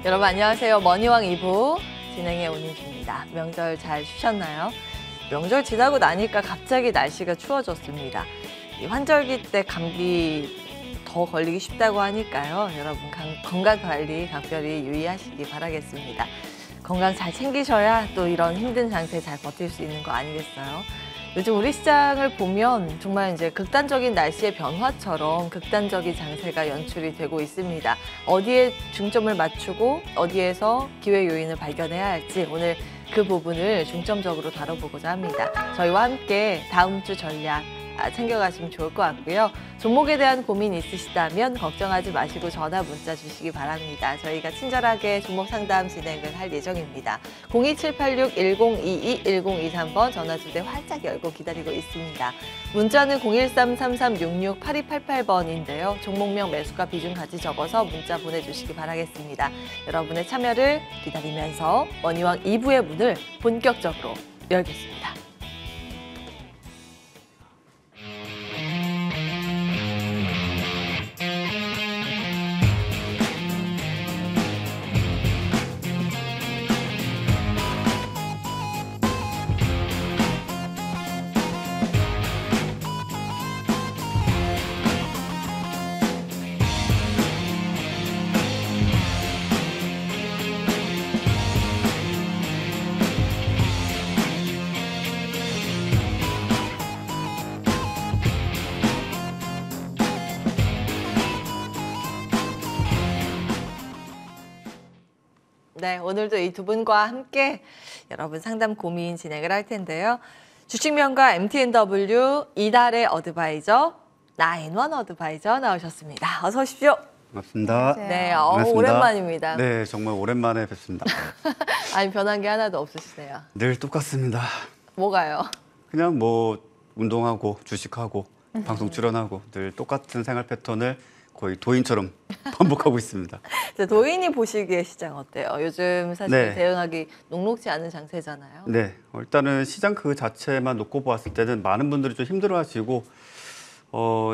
여러분 안녕하세요. 머니왕 2부 진행의 오은주입니다. 명절 잘 쉬셨나요? 명절 지나고 나니까 갑자기 날씨가 추워졌습니다. 이 환절기 때 감기 더 걸리기 쉽다고 하니까요. 여러분 건강관리 각별히 유의하시기 바라겠습니다. 건강 잘 챙기셔야 또 이런 힘든 장세 잘 버틸 수 있는 거 아니겠어요? 요즘 우리 시장을 보면 정말 이제 극단적인 날씨의 변화처럼 극단적인 장세가 연출이 되고 있습니다. 어디에 중점을 맞추고 어디에서 기회 요인을 발견해야 할지 오늘 그 부분을 중점적으로 다뤄보고자 합니다. 저희와 함께 다음 주 전략 챙겨가시면 좋을 것 같고요. 종목에 대한 고민 있으시다면 걱정하지 마시고 전화 문자 주시기 바랍니다. 저희가 친절하게 종목 상담 진행을 할 예정입니다. 02786-1022-1023번 전화 두 대 활짝 열고 기다리고 있습니다. 문자는 013-3366-8288번인데요. 종목명 매수가 비중 같이 적어서 문자 보내주시기 바라겠습니다. 여러분의 참여를 기다리면서 머니왕 2부의 문을 본격적으로 열겠습니다. 네, 오늘도 이 두 분과 함께 여러분 상담 고민 진행을 할 텐데요. 주식명가 MTNW 이달의 어드바이저 나인원 어드바이저 나오셨습니다. 어서 오십시오. 반갑습니다. 네, 반갑습니다. 오랜만입니다. 네, 정말 오랜만에 뵙습니다. 아니 변한 게 하나도 없으시네요. 늘 똑같습니다. 뭐가요? 그냥 뭐 운동하고 주식하고 방송 출연하고 늘 똑같은 생활 패턴을 거의 도인처럼 반복하고 있습니다. 도인이 보시기에 시장 어때요? 요즘 사실 네. 대응하기 녹록지 않은 장세잖아요. 네, 일단은 시장 그 자체만 놓고 보았을 때는 많은 분들이 좀 힘들어하시고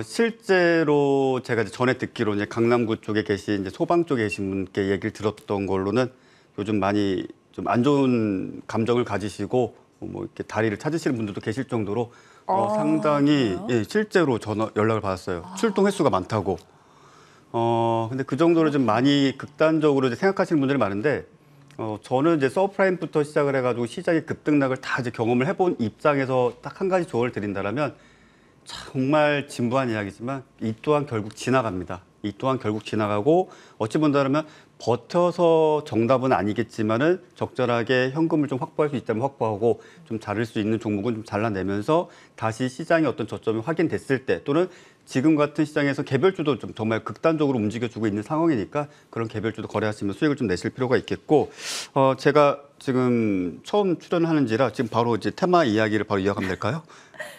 실제로 제가 이제 전에 듣기로 이제 강남구 쪽에 계신 이제 소방 쪽에 계신 분께 얘기를 들었던 걸로는 요즘 많이 좀 안 좋은 감정을 가지시고 뭐 이렇게 다리를 찾으시는 분들도 계실 정도로 상당히 예, 실제로 연락을 받았어요. 출동 횟수가 많다고. 근데 그 정도로 좀 많이 극단적으로 이제 생각하시는 분들이 많은데, 저는 이제 서프라임부터 시작을 해가지고 시장의 급등락을 다 이제 경험을 해본 입장에서 딱 한 가지 조언을 드린다면, 정말 진부한 이야기지만 이 또한 결국 지나갑니다. 이 또한 결국 지나가고 어찌 본다면 버텨서 정답은 아니겠지만은 적절하게 현금을 좀 확보할 수 있다면 확보하고 좀 자를 수 있는 종목은 좀 잘라내면서 다시 시장의 어떤 저점이 확인됐을 때 또는 지금 같은 시장에서 개별주도 좀 정말 극단적으로 움직여주고 있는 상황이니까 그런 개별주도 거래하시면 수익을 좀 내실 필요가 있겠고 제가 지금 처음 출연하는지라 지금 바로 이제 테마 이야기를 바로 이어가면 될까요?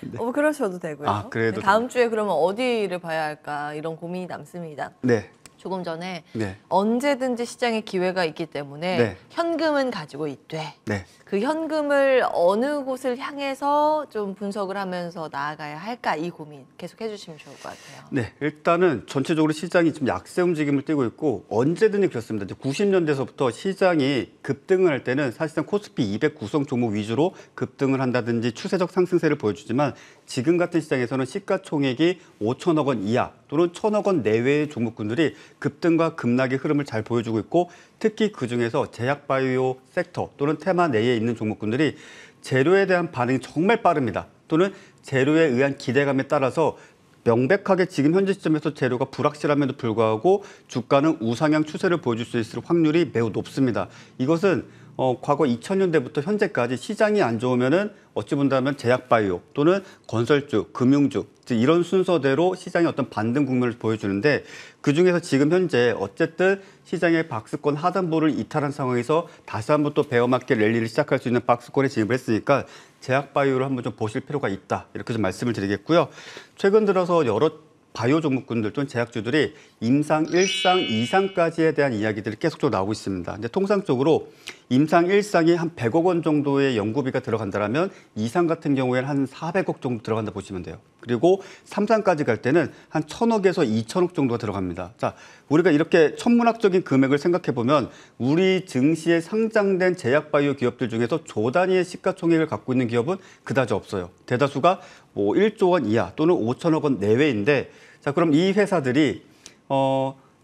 네. 그러셔도 되고요. 그래도 네, 다음 주에 그러면 어디를 봐야 할까 이런 고민이 남습니다. 네. 조금 전에 네. 언제든지 시장에 기회가 있기 때문에 네. 현금은 가지고 있되 네. 그 현금을 어느 곳을 향해서 좀 분석을 하면서 나아가야 할까 이 고민 계속 해주시면 좋을 것 같아요. 네, 일단은 전체적으로 시장이 좀 약세 움직임을 띠고 있고 언제든지 그렇습니다. 이제 90년대서부터 시장이 급등을 할 때는 사실상 코스피 200 구성 종목 위주로 급등을 한다든지 추세적 상승세를 보여주지만 지금 같은 시장에서는 시가총액이 5천억 원 이하 또는 1,000억 원 내외의 종목군들이 급등과 급락의 흐름을 잘 보여주고 있고 특히 그중에서 제약바이오 섹터 또는 테마 내에 있는 종목군들이 재료에 대한 반응이 정말 빠릅니다. 또는 재료에 의한 기대감에 따라서 명백하게 지금 현재 시점에서 재료가 불확실함에도 불구하고 주가는 우상향 추세를 보여줄 수 있을 확률이 매우 높습니다. 이것은 과거 2000년대부터 현재까지 시장이 안 좋으면은 어찌 본다면 제약바이오 또는 건설주, 금융주 이런 순서대로 시장의 어떤 반등 국면을 보여주는데 그중에서 지금 현재 어쨌든 시장의 박스권 하단부를 이탈한 상황에서 다시 한번 또 베어마켓 랠리를 시작할 수 있는 박스권에 진입을 했으니까 제약바이오를 한번 좀 보실 필요가 있다 이렇게 좀 말씀을 드리겠고요. 최근 들어서 여러 바이오 종목군들 또는 제약주들이 임상 1상, 2상까지에 대한 이야기들이 계속적으로 나오고 있습니다. 근데 통상적으로 임상 1상이 한 100억 원 정도의 연구비가 들어간다면 2상 같은 경우에는 한 400억 정도 들어간다 보시면 돼요. 그리고 3상까지 갈 때는 한 1000억에서 2000억 정도가 들어갑니다. 자, 우리가 이렇게 천문학적인 금액을 생각해 보면 우리 증시에 상장된 제약 바이오 기업들 중에서 조 단위의 시가총액을 갖고 있는 기업은 그다지 없어요. 대다수가 뭐 1조 원 이하 또는 5천억 원 내외인데, 자, 그럼 이 회사들이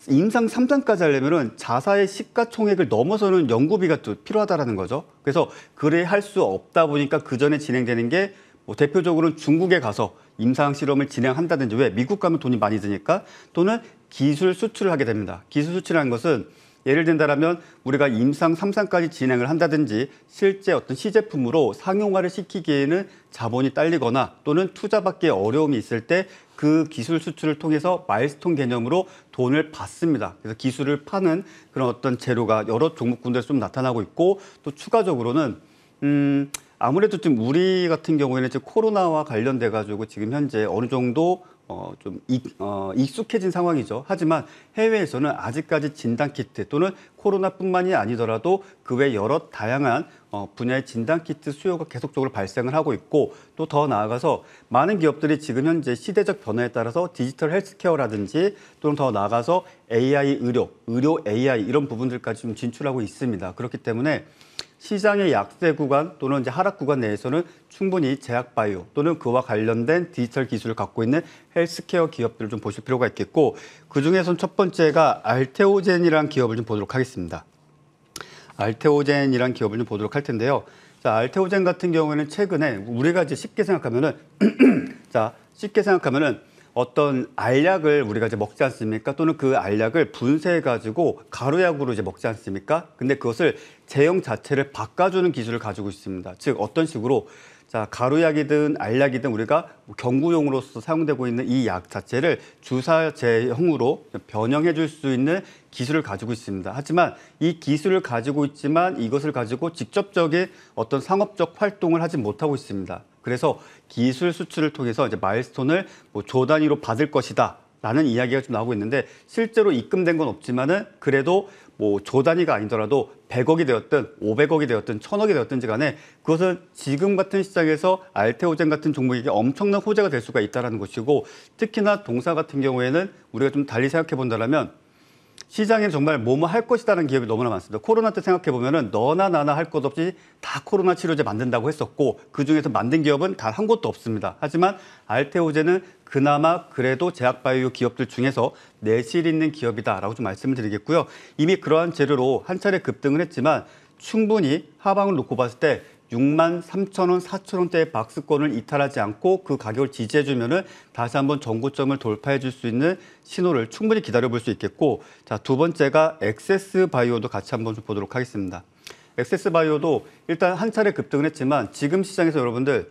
임상 3상까지 하려면은 자사의 시가총액을 넘어서는 연구비가 또 필요하다라는 거죠. 그래서 그래 할 수 없다 보니까 그 전에 진행되는 게 뭐 대표적으로는 중국에 가서 임상 실험을 진행한다든지, 왜 미국 가면 돈이 많이 드니까, 또는 기술 수출을 하게 됩니다. 기술 수출이라는 것은 예를 든다라면 우리가 임상 3상까지 진행을 한다든지 실제 어떤 시제품으로 상용화를 시키기에는 자본이 딸리거나 또는 투자받기에 어려움이 있을 때 그 기술 수출을 통해서 마일스톤 개념으로 돈을 받습니다. 그래서 기술을 파는 그런 어떤 재료가 여러 종목군들에서 좀 나타나고 있고, 또 추가적으로는 아무래도 좀 우리 같은 경우에는 지금 코로나와 관련돼 가지고 지금 현재 어느 정도 좀 익숙해진 상황이죠. 하지만 해외에서는 아직까지 진단키트 또는 코로나뿐만이 아니더라도 그 외 여러 다양한 분야의 진단키트 수요가 계속적으로 발생을 하고 있고, 또 더 나아가서 많은 기업들이 지금 현재 시대적 변화에 따라서 디지털 헬스케어라든지 또는 더 나아가서 AI 의료 AI 이런 부분들까지 좀 진출하고 있습니다. 그렇기 때문에 시장의 약세 구간 또는 이제 하락 구간 내에서는 충분히 제약 바이오 또는 그와 관련된 디지털 기술을 갖고 있는 헬스케어 기업들을 좀 보실 필요가 있겠고, 그중에선 첫 번째가 알테오젠이라는 기업을 좀 보도록 하겠습니다. 알테오젠이라는 기업을 좀 보도록 할 텐데요. 자, 알테오젠 같은 경우에는 최근에 우리가 이제 쉽게 생각하면은 어떤 알약을 우리가 이제 먹지 않습니까? 또는 그 알약을 분쇄해가지고 가루약으로 이제 먹지 않습니까? 근데 그것을 제형 자체를 바꿔주는 기술을 가지고 있습니다. 즉, 어떤 식으로, 자, 가루약이든 알약이든 우리가 경구용으로서 사용되고 있는 이 약 자체를 주사 제형으로 변형해 줄 수 있는 기술을 가지고 있습니다. 하지만 이 기술을 가지고 있지만 이것을 가지고 직접적인 어떤 상업적 활동을 하지 못하고 있습니다. 그래서 기술 수출을 통해서 이제 마일스톤을 조 단위로 받을 것이다 라는 이야기가 좀 나오고 있는데, 실제로 입금된 건 없지만은 그래도 조 단위가 아니더라도 100억이 되었든 500억이 되었든 1000억이 되었든지 간에 그것은 지금 같은 시장에서 알테오젠 같은 종목에게 엄청난 호재가 될 수가 있다는 것이고, 특히나 동사 같은 경우에는 우리가 좀 달리 생각해 본다면 시장에 정말 뭐뭐 할 것이다라는 기업이 너무나 많습니다. 코로나 때 생각해 보면은 너나 나나 할 것 없이 다 코로나 치료제 만든다고 했었고, 그 중에서 만든 기업은 단 한 곳도 없습니다. 하지만 알테오젠은 그나마 그래도 제약바이오 기업들 중에서 내실 있는 기업이다라고 좀 말씀을 드리겠고요. 이미 그러한 재료로 한 차례 급등을 했지만 충분히 하방을 놓고 봤을 때 63,000원, 4,000원대의 박스권을 이탈하지 않고 그 가격을 지지해주면은 다시 한번 전고점을 돌파해줄 수 있는 신호를 충분히 기다려볼 수 있겠고, 자, 두 번째가 엑세스바이오도 같이 한번 좀 보도록 하겠습니다. 엑세스바이오도 일단 한 차례 급등을 했지만 지금 시장에서 여러분들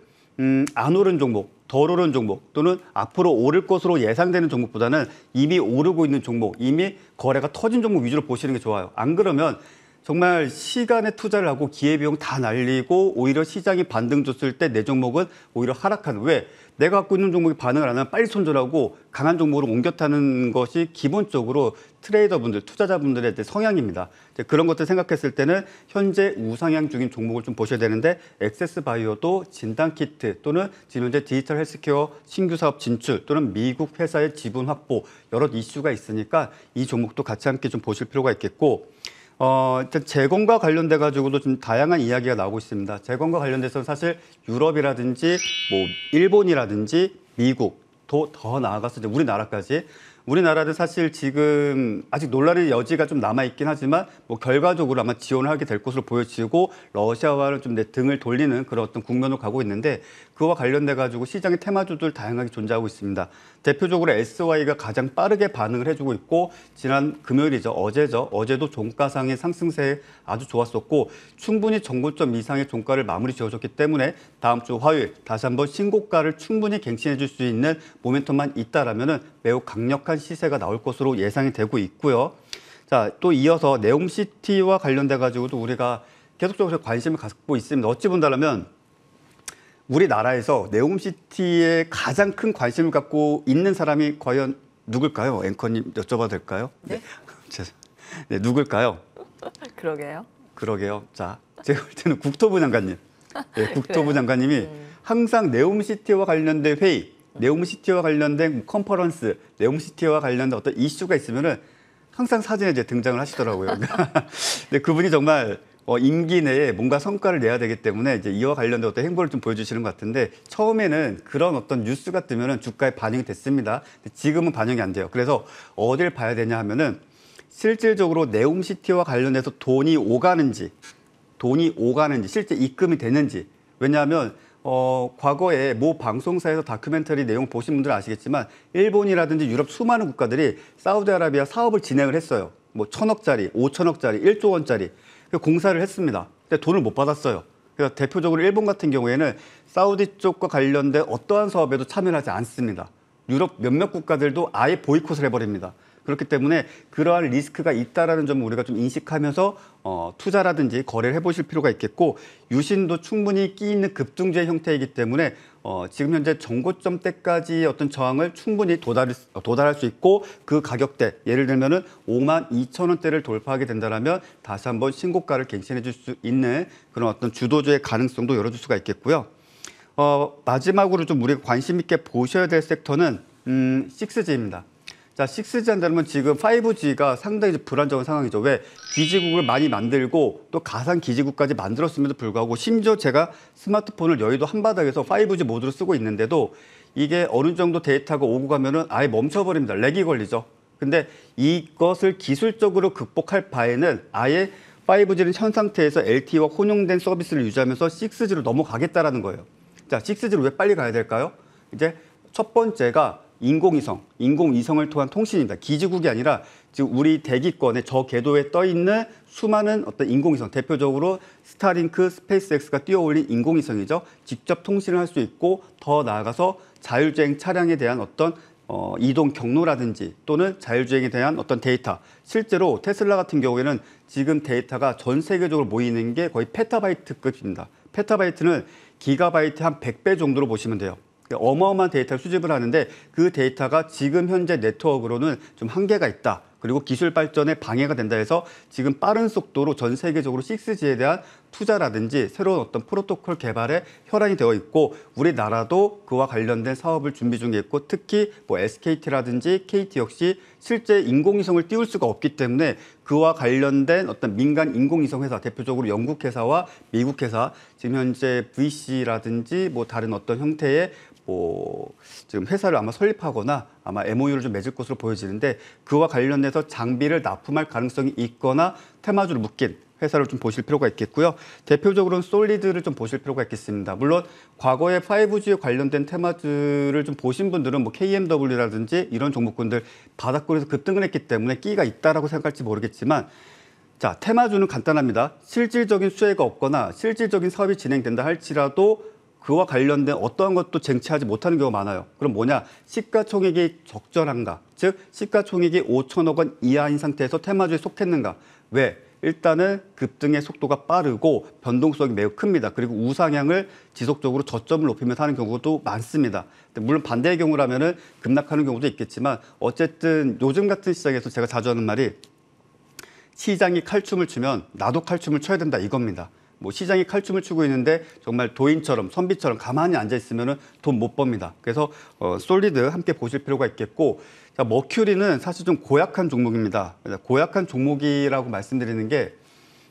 안 오른 종목, 덜 오른 종목 또는 앞으로 오를 것으로 예상되는 종목보다는 이미 오르고 있는 종목, 이미 거래가 터진 종목 위주로 보시는 게 좋아요. 안 그러면 정말 시간에 투자를 하고 기회비용 다 날리고 오히려 시장이 반등 줬을 때 내 종목은 오히려 하락하는, 왜? 내가 갖고 있는 종목이 반응을 안 하면 빨리 손절하고 강한 종목으로 옮겨 타는 것이 기본적으로 트레이더분들, 투자자분들의 성향입니다. 그런 것들 생각했을 때는 현재 우상향 중인 종목을 좀 보셔야 되는데, 엑세스바이오도 진단키트 또는 지금 현재 디지털 헬스케어 신규 사업 진출 또는 미국 회사의 지분 확보 여러 이슈가 있으니까 이 종목도 같이 함께 좀 보실 필요가 있겠고, 일단 재건과 관련돼 가지고도 좀 다양한 이야기가 나오고 있습니다. 재건과 관련돼서 사실 유럽이라든지 일본이라든지 미국 더 나아가서 이제 우리나라는 사실 지금 아직 논란의 여지가 좀 남아 있긴 하지만 결과적으로 아마 지원을 하게 될 것으로 보여지고, 러시아와는 좀 내 등을 돌리는 그런 어떤 국면으로 가고 있는데, 그와 관련돼 가지고 시장의 테마주들 다양하게 존재하고 있습니다. 대표적으로 SY가 가장 빠르게 반응을 해주고 있고, 지난 금요일이죠, 어제도 종가상의 상승세 아주 좋았었고, 충분히 전고점 이상의 종가를 마무리 지어줬기 때문에 다음 주 화요일 다시 한번 신고가를 충분히 갱신해줄 수 있는 모멘텀만 있다라면은 매우 강력한 시세가 나올 것으로 예상이 되고 있고요. 자, 또 이어서 네옴시티와 관련돼 가지고도 우리가 계속적으로 관심을 갖고 있습니다. 어찌 본다면 우리나라에서 네옴시티에 가장 큰 관심을 갖고 있는 사람이 과연 누굴까요? 앵커님 여쭤봐도 될까요? 네. 네, 누굴까요? 그러게요. 그러게요. 자, 제가 볼 때는 국토부 장관님. 네, 국토부 장관님이 항상 네옴시티와 관련된 회의, 네옴시티와 관련된 컨퍼런스, 네옴시티와 관련된 어떤 이슈가 있으면은 항상 사진에 이제 등장을 하시더라고요. 근데 그분이 정말 임기 내에 뭔가 성과를 내야 되기 때문에 이제 이와 관련된 어떤 행보를 좀 보여주시는 것 같은데 처음에는 그런 어떤 뉴스가 뜨면은 주가에 반영이 됐습니다. 근데 지금은 반영이 안 돼요. 그래서 어딜 봐야 되냐 하면은 실질적으로 네옴시티와 관련해서 돈이 오가는지 실제 입금이 되는지. 왜냐하면 과거에 모 방송사에서 다큐멘터리 내용 보신 분들은 아시겠지만 일본이라든지 유럽 수많은 국가들이 사우디아라비아 사업을 진행을 했어요. 뭐 1,000억짜리, 5천억짜리, 1조 원짜리 공사를 했습니다. 근데 돈을 못 받았어요. 그래서 대표적으로 일본 같은 경우에는 사우디 쪽과 관련된 어떠한 사업에도 참여를 하지 않습니다. 유럽 몇몇 국가들도 아예 보이콧을 해버립니다. 그렇기 때문에 그러한 리스크가 있다라는 점을 우리가 좀 인식하면서 투자라든지 거래를 해보실 필요가 있겠고 유신도 충분히 끼 있는 급등주의 형태이기 때문에 지금 현재 정고점 때까지의 어떤 저항을 충분히 도달할 수 있고 그 가격대 예를 들면은 52,000원대를 돌파하게 된다라면 다시 한번 신고가를 갱신해 줄 수 있는 그런 어떤 주도주의 가능성도 열어줄 수가 있겠고요. 마지막으로 좀 우리가 관심 있게 보셔야 될 섹터는 6G입니다. 자, 6G 한다면 지금 5G가 상당히 불안정한 상황이죠. 왜? 기지국을 많이 만들고 또 가상 기지국까지 만들었음에도 불구하고 심지어 제가 스마트폰을 여의도 한바닥에서 5G 모드로 쓰고 있는데도 이게 어느 정도 데이터가 오고 가면은 아예 멈춰버립니다. 렉이 걸리죠. 근데 이것을 기술적으로 극복할 바에는 아예 5G는 현 상태에서 LTE와 혼용된 서비스를 유지하면서 6G로 넘어가겠다라는 거예요. 자, 6G로 왜 빨리 가야 될까요? 이제 첫 번째가 인공위성을 통한 통신입니다. 기지국이 아니라 지금 우리 대기권의 저 궤도에 떠 있는 수많은 어떤 인공위성, 대표적으로 스타링크, 스페이스X가 띄워올린 인공위성이죠. 직접 통신을 할 수 있고 더 나아가서 자율주행 차량에 대한 어떤 이동 경로라든지 또는 자율주행에 대한 어떤 데이터. 실제로 테슬라 같은 경우에는 지금 데이터가 전 세계적으로 모이는 게 거의 페타바이트급입니다. 페타바이트는 기가바이트 한 100배 정도로 보시면 돼요. 어마어마한 데이터를 수집을 하는데 그 데이터가 지금 현재 네트워크로는 좀 한계가 있다. 그리고 기술 발전에 방해가 된다 해서 지금 빠른 속도로 전 세계적으로 6G에 대한 투자라든지 새로운 어떤 프로토콜 개발에 혈안이 되어 있고 우리나라도 그와 관련된 사업을 준비 중에 있고 특히 뭐 SKT라든지 KT 역시 실제 인공위성을 띄울 수가 없기 때문에 그와 관련된 어떤 민간 인공위성 회사 대표적으로 영국 회사와 미국 회사 지금 현재 VC라든지 뭐 다른 어떤 형태의 지금 회사를 아마 설립하거나 아마 MOU를 좀 맺을 것으로 보여지는데 그와 관련해서 장비를 납품할 가능성이 있거나 테마주를 묶인 회사를 좀 보실 필요가 있겠고요. 대표적으로는 솔리드를 좀 보실 필요가 있겠습니다. 물론 과거에 5G에 관련된 테마주를 좀 보신 분들은 뭐 KMW라든지 이런 종목군들 바닥권에서 급등을 했기 때문에 끼가 있다라고 생각할지 모르겠지만 자, 테마주는 간단합니다. 실질적인 수혜가 없거나 실질적인 사업이 진행된다 할지라도 그와 관련된 어떠한 것도 쟁취하지 못하는 경우가 많아요. 그럼 뭐냐? 시가총액이 적절한가? 즉 시가총액이 5천억 원 이하인 상태에서 테마주에 속했는가? 왜? 일단은 급등의 속도가 빠르고 변동성이 매우 큽니다. 그리고 우상향을 지속적으로 저점을 높이면서 하는 경우도 많습니다. 물론 반대의 경우라면은 급락하는 경우도 있겠지만 어쨌든 요즘 같은 시장에서 제가 자주 하는 말이 시장이 칼춤을 추면 나도 칼춤을 춰야 된다 이겁니다. 뭐 시장이 칼춤을 추고 있는데 정말 도인처럼 선비처럼 가만히 앉아 있으면 돈 못 법니다. 그래서 솔리드 함께 보실 필요가 있겠고 자, 머큐리는 사실 좀 고약한 종목입니다. 고약한 종목이라고 말씀드리는 게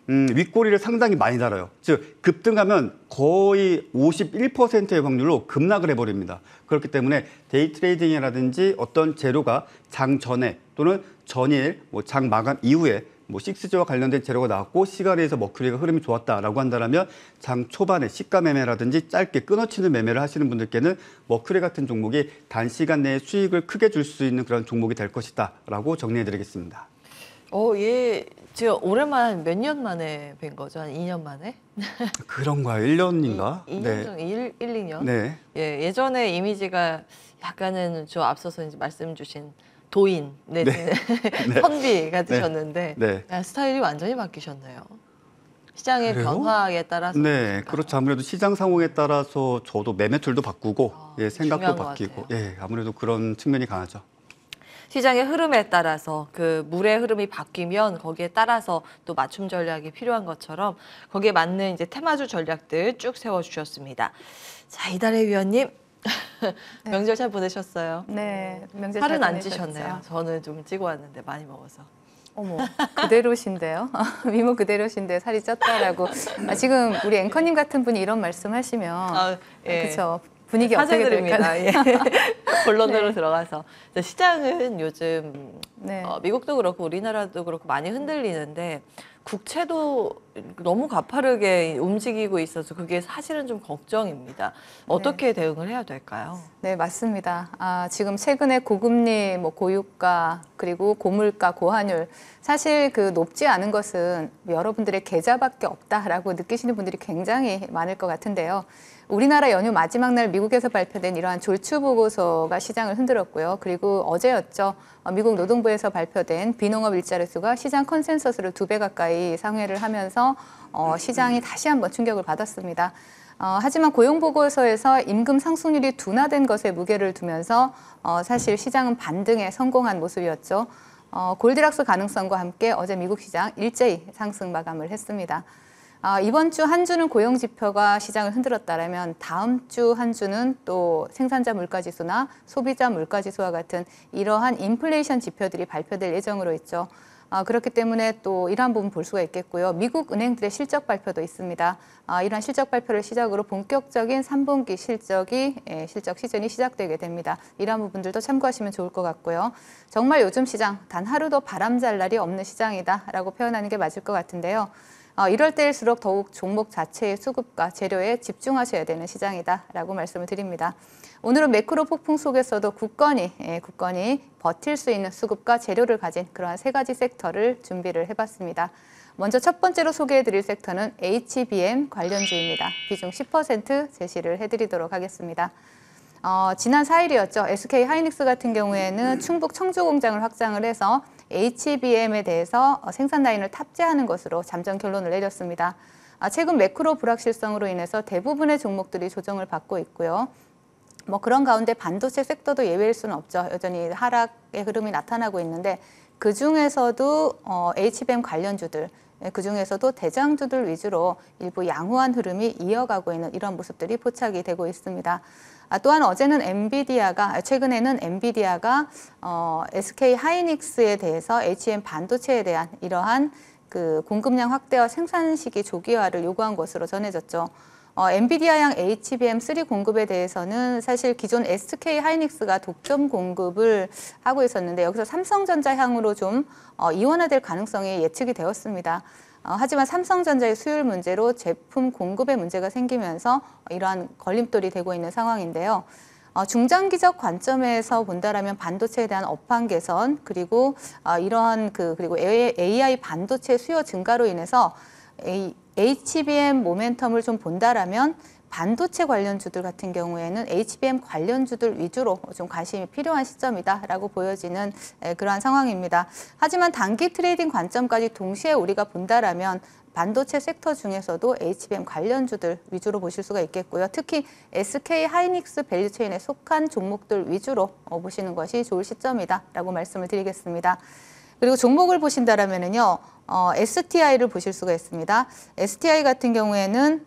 윗꼬리를 상당히 많이 달아요. 즉 급등하면 거의 51%의 확률로 급락을 해버립니다. 그렇기 때문에 데이 트레이딩이라든지 어떤 재료가 장 전에 또는 전일 장 마감 이후에 6G와 관련된 재료가 나왔고 시가리에서 머큐리가 흐름이 좋았다라고 한다면 장 초반에 시가 매매라든지 짧게 끊어치는 매매를 하시는 분들께는 머큐리 같은 종목이 단시간 내에 수익을 크게 줄 수 있는 그런 종목이 될 것이다라고 정리해드리겠습니다. 얘 지금 오랜만에 몇 년 만에 뵌 거죠? 한 2년 만에? 그런가요? 1년인가? 2년 네. 정도, 1, 2년? 네. 예, 예전에 이미지가 약간은 저 앞서서 이제 말씀 주신 도인 내지는 네. 선비 같으셨는데 네. 스타일이 완전히 바뀌셨네요. 시장의 그래요? 변화에 따라서. 네, 그렇죠. 아무래도 시장 상황에 따라서 저도 매매 툴도 바꾸고 중요한 생각도 것 바뀌고 같아요. 아무래도 그런 측면이 강하죠. 시장의 흐름에 따라서 그 물의 흐름이 바뀌면 거기에 따라서 또 맞춤 전략이 필요한 것처럼 거기에 맞는 이제 테마주 전략들 쭉 세워주셨습니다. 자, 이달의 위원님. 명절 잘 보내셨어요? 네, 명절 살은 잘 안 보내셨죠? 찌셨네요. 저는 좀 찌고 왔는데 많이 먹어서. 어머, 그대로신데요? 미모 그대로신데 살이 쪘다라고. 지금 우리 앵커님 같은 분이 이런 말씀하시면 그렇죠. 분위기 어떻게 될까? 사죄드립니다. 예. 본론으로 들어가서 시장은 요즘 네. 미국도 그렇고 우리나라도 그렇고 많이 흔들리는데 국채도 너무 가파르게 움직이고 있어서 그게 사실은 좀 걱정입니다. 어떻게 대응을 해야 될까요? 네, 맞습니다. 지금 최근에 고금리, 고유가, 그리고 고물가, 고환율 사실 그 높지 않은 것은 여러분들의 계좌밖에 없다라고 느끼시는 분들이 굉장히 많을 것 같은데요. 우리나라 연휴 마지막 날 미국에서 발표된 이러한 졸추 보고서가 시장을 흔들었고요. 그리고 어제였죠. 미국 노동부에서 발표된 비농업 일자리 수가 시장 컨센서스를 2배 가까이 상회를 하면서 시장이 다시 한번 충격을 받았습니다. 하지만 고용보고서에서 임금 상승률이 둔화된 것에 무게를 두면서 사실 시장은 반등에 성공한 모습이었죠. 골디락스 가능성과 함께 어제 미국 시장 일제히 상승 마감을 했습니다. 이번 주 한 주는 고용 지표가 시장을 흔들었다면 다음 주 한 주는 또 생산자 물가지수나 소비자 물가지수와 같은 이러한 인플레이션 지표들이 발표될 예정으로 있죠. 그렇기 때문에 또 이러한 부분 볼 수가 있겠고요. 미국 은행들의 실적 발표도 있습니다. 이러한 실적 발표를 시작으로 본격적인 3분기 실적 시즌이 시작되게 됩니다. 이러한 부분들도 참고하시면 좋을 것 같고요. 정말 요즘 시장 단 하루도 바람잘 날이 없는 시장이다라고 표현하는 게 맞을 것 같은데요. 이럴 때일수록 더욱 종목 자체의 수급과 재료에 집중하셔야 되는 시장이다라고 말씀을 드립니다. 오늘은 매크로 폭풍 속에서도 굳건히 버틸 수 있는 수급과 재료를 가진 그러한 3가지 섹터를 준비를 해봤습니다. 먼저 첫 번째로 소개해드릴 섹터는 HBM 관련주입니다. 비중 10% 제시를 해드리도록 하겠습니다. 지난 4일이었죠. SK 하이닉스 같은 경우에는 충북 청주 공장을 확장을 해서 HBM에 대해서 생산 라인을 탑재하는 것으로 잠정 결론을 내렸습니다. 최근 매크로 불확실성으로 인해서 대부분의 종목들이 조정을 받고 있고요. 그런 가운데 반도체 섹터도 예외일 수는 없죠. 여전히 하락의 흐름이 나타나고 있는데 그중에서도 HBM 관련주들, 그중에서도 대장주들 위주로 일부 양호한 흐름이 이어가고 있는 이런 모습들이 포착이 되고 있습니다. 또한 최근에는 엔비디아가 SK 하이닉스에 대해서 HBM 반도체에 대한 이러한 그 공급량 확대와 생산 시기 조기화를 요구한 것으로 전해졌죠. 엔비디아양 HBM3 공급에 대해서는 사실 기존 SK 하이닉스가 독점 공급을 하고 있었는데 여기서 삼성전자 향으로 좀 이원화될 가능성이 예측이 되었습니다. 하지만 삼성전자의 수율 문제로 제품 공급에 문제가 생기면서 이러한 걸림돌이 되고 있는 상황인데요. 중장기적 관점에서 본다라면 반도체에 대한 업황 개선 그리고 그리고 AI 반도체 수요 증가로 인해서 HBM 모멘텀을 좀 본다라면 반도체 관련주들 같은 경우에는 HBM 관련주들 위주로 좀 관심이 필요한 시점이다라고 보여지는 그러한 상황입니다. 하지만 단기 트레이딩 관점까지 동시에 우리가 본다라면 반도체 섹터 중에서도 HBM 관련주들 위주로 보실 수가 있겠고요. 특히 SK 하이닉스 밸류체인에 속한 종목들 위주로 보시는 것이 좋을 시점이다라고 말씀을 드리겠습니다. 그리고 종목을 보신다라면은요, STI를 보실 수가 있습니다. STI 같은 경우에는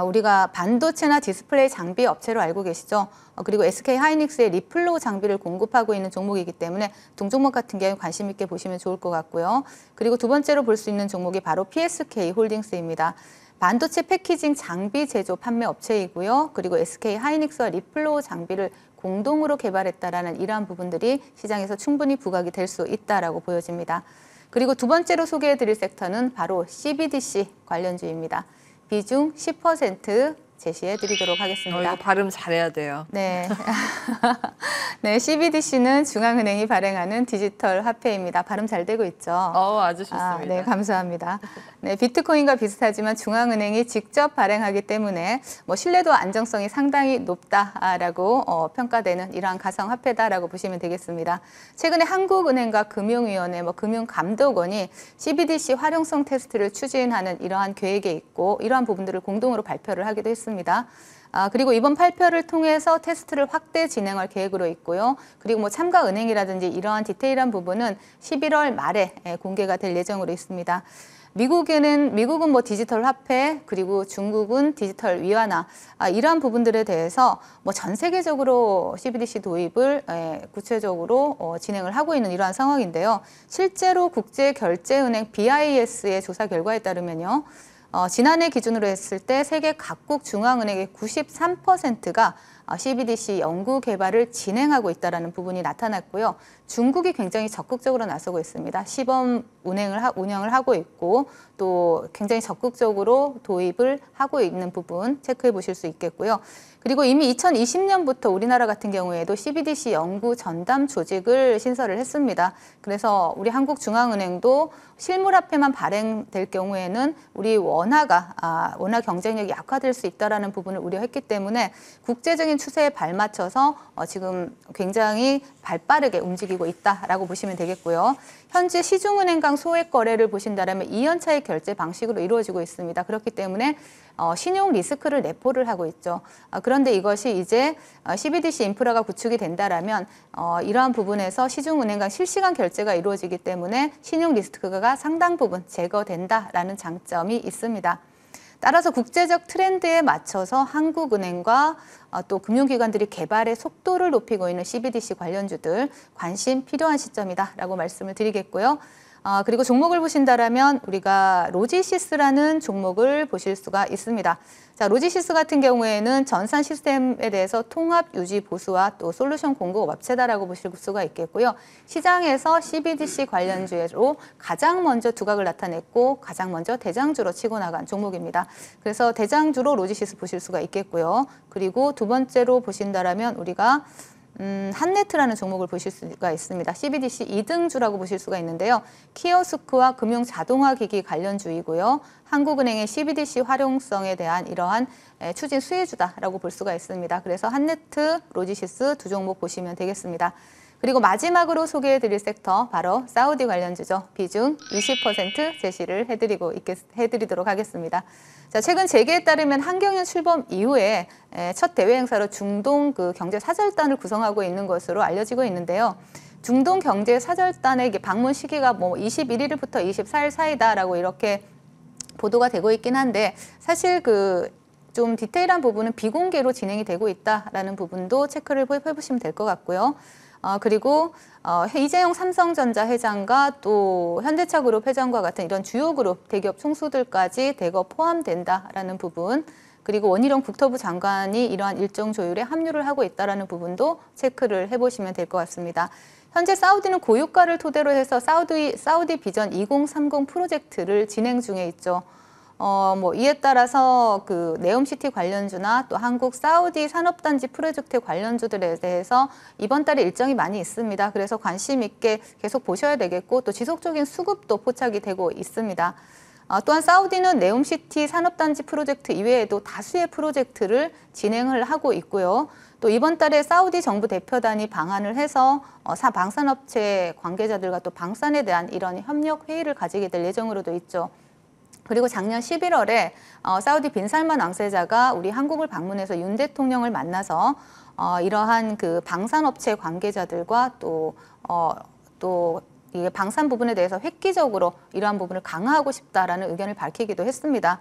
우리가 반도체나 디스플레이 장비 업체로 알고 계시죠. 그리고 SK 하이닉스의 리플로 장비를 공급하고 있는 종목이기 때문에 동종목 같은 경우 관심 있게 보시면 좋을 것 같고요. 그리고 두 번째로 볼 수 있는 종목이 바로 PSK 홀딩스입니다. 반도체 패키징 장비 제조 판매 업체이고요. 그리고 SK 하이닉스와 리플로 장비를 공동으로 개발했다라는 이러한 부분들이 시장에서 충분히 부각이 될 수 있다라고 보여집니다. 그리고 두 번째로 소개해드릴 섹터는 바로 CBDC 관련주입니다. 비중 10% 제시해 드리도록 하겠습니다. 이거 발음 잘해야 돼요. 네. 네, CBDC는 중앙은행이 발행하는 디지털 화폐입니다. 발음 잘 되고 있죠? 아주 좋습니다. 네, 감사합니다. 네, 비트코인과 비슷하지만 중앙은행이 직접 발행하기 때문에 뭐 신뢰도 안정성이 상당히 높다라고 평가되는 이러한 가상화폐다라고 보시면 되겠습니다. 최근에 한국은행과 금융위원회, 금융감독원이 CBDC 활용성 테스트를 추진하는 이러한 계획에 있고 이러한 부분들을 공동으로 발표를 하기도 했습니다. 그리고 이번 발표를 통해서 테스트를 확대 진행할 계획으로 있고요. 그리고 참가 은행이라든지 이러한 디테일한 부분은 11월 말에 공개가 될 예정으로 있습니다. 미국은 디지털 화폐, 그리고 중국은 디지털 위안화, 이러한 부분들에 대해서 전 세계적으로 CBDC 도입을 구체적으로 진행을 하고 있는 이러한 상황인데요. 실제로 국제결제은행 BIS의 조사 결과에 따르면요. 지난해 기준으로 했을 때 세계 각국 중앙은행의 93%가 CBDC 연구 개발을 진행하고 있다는 부분이 나타났고요. 중국이 굉장히 적극적으로 나서고 있습니다. 시범 운영을 하고 있고 또 굉장히 적극적으로 도입을 하고 있는 부분 체크해 보실 수 있겠고요. 그리고 이미 2020년부터 우리나라 같은 경우에도 CBDC 연구 전담 조직을 신설을 했습니다. 그래서 우리 한국중앙은행도 실물화폐만 발행될 경우에는 우리 원화 경쟁력이 약화될 수 있다는 부분을 우려했기 때문에 국제적인 추세에 발맞춰서 지금 굉장히 발빠르게 움직이고 있다라고 보시면 되겠고요. 현재 시중은행 간 소액 거래를 보신다면 2연차의 결제 방식으로 이루어지고 있습니다. 그렇기 때문에 신용 리스크를 내포를 하고 있죠. 그런데 이것이 이제 CBDC 인프라가 구축이 된다라면 이러한 부분에서 시중은행 간 실시간 결제가 이루어지기 때문에 신용 리스크가 상당 부분 제거된다라는 장점이 있습니다. 따라서 국제적 트렌드에 맞춰서 한국은행과 또 금융기관들이 개발의 속도를 높이고 있는 CBDC 관련주들 관심 필요한 시점이다라고 말씀을 드리겠고요. 그리고 종목을 보신다라면 우리가 로지시스라는 종목을 보실 수가 있습니다. 자, 로지시스 같은 경우에는 전산 시스템에 대해서 통합 유지 보수와 또 솔루션 공급 업체다라고 보실 수가 있겠고요. 시장에서 CBDC 관련주로 가장 먼저 두각을 나타냈고 가장 먼저 대장주로 치고 나간 종목입니다. 그래서 대장주로 로지시스 보실 수가 있겠고요. 그리고 두 번째로 보신다라면 우리가 한네트라는 종목을 보실 수가 있습니다. CBDC 2등주라고 보실 수가 있는데요. 키오스크와 금융 자동화 기기 관련주이고요. 한국은행의 CBDC 활용성에 대한 이러한 추진 수혜주다라고 볼 수가 있습니다. 그래서 한네트, 로지시스 두 종목 보시면 되겠습니다. 그리고 마지막으로 소개해드릴 섹터 바로 사우디 관련주죠. 비중 20% 제시를 해드리도록 하겠습니다. 자, 최근 재계에 따르면 한경연 출범 이후에 첫 대외 행사로 중동 경제 사절단을 구성하고 있는 것으로 알려지고 있는데요. 중동 경제 사절단의 방문 시기가 21일부터 24일 사이다라고 이렇게 보도가 되고 있긴 한데 사실 좀 디테일한 부분은 비공개로 진행이 되고 있다라는 부분도 체크를 해보시면 될 것 같고요. 그리고 이재용 삼성전자 회장과 또 현대차 그룹 회장과 같은 이런 주요 그룹 대기업 총수들까지 대거 포함된다라는 부분, 그리고 원희룡 국토부 장관이 이러한 일정 조율에 합류를 하고 있다라는 부분도 체크를 해보시면 될 것 같습니다. 현재 사우디는 고유가를 토대로 해서 사우디 비전 2030 프로젝트를 진행 중에 있죠. 이에 따라서 네옴시티 관련주나 또 한국 사우디 산업단지 프로젝트 관련주들에 대해서 이번 달에 일정이 많이 있습니다. 그래서 관심 있게 계속 보셔야 되겠고 또 지속적인 수급도 포착이 되고 있습니다. 또한 사우디는 네옴시티 산업단지 프로젝트 이외에도 다수의 프로젝트를 진행을 하고 있고요. 또 이번 달에 사우디 정부 대표단이 방한을 해서 방산업체 관계자들과 또 방산에 대한 이런 협력 회의를 가지게 될 예정으로도 있죠. 그리고 작년 11월에 사우디 빈살만 왕세자가 우리 한국을 방문해서 윤 대통령을 만나서 이러한 방산업체 관계자들과 또 이 방산 부분에 대해서 획기적으로 이러한 부분을 강화하고 싶다라는 의견을 밝히기도 했습니다.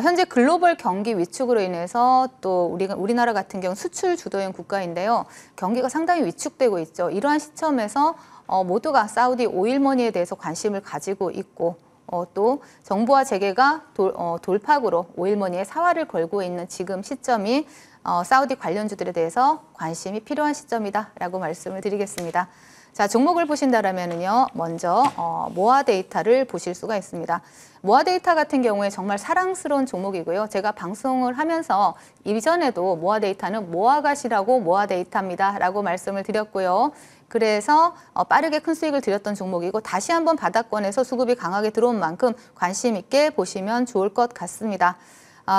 현재 글로벌 경기 위축으로 인해서 또 우리나라 같은 경우 수출 주도형 국가인데요. 경기가 상당히 위축되고 있죠. 이러한 시점에서 모두가 사우디 오일머니에 대해서 관심을 가지고 있고 또 정부와 재계가 돌파구로 오일머니에 사활을 걸고 있는 지금 시점이 사우디 관련주들에 대해서 관심이 필요한 시점이다라고 말씀을 드리겠습니다. 자, 종목을 보신다라면요, 먼저 모아 데이터를 보실 수가 있습니다. 모아 데이터 같은 경우에 정말 사랑스러운 종목이고요. 제가 방송을 하면서 이전에도 모아 데이터는 모아가시라고 모아 데이터입니다라고 말씀을 드렸고요. 그래서 빠르게 큰 수익을 드렸던 종목이고 다시 한번 바닥권에서 수급이 강하게 들어온 만큼 관심 있게 보시면 좋을 것 같습니다.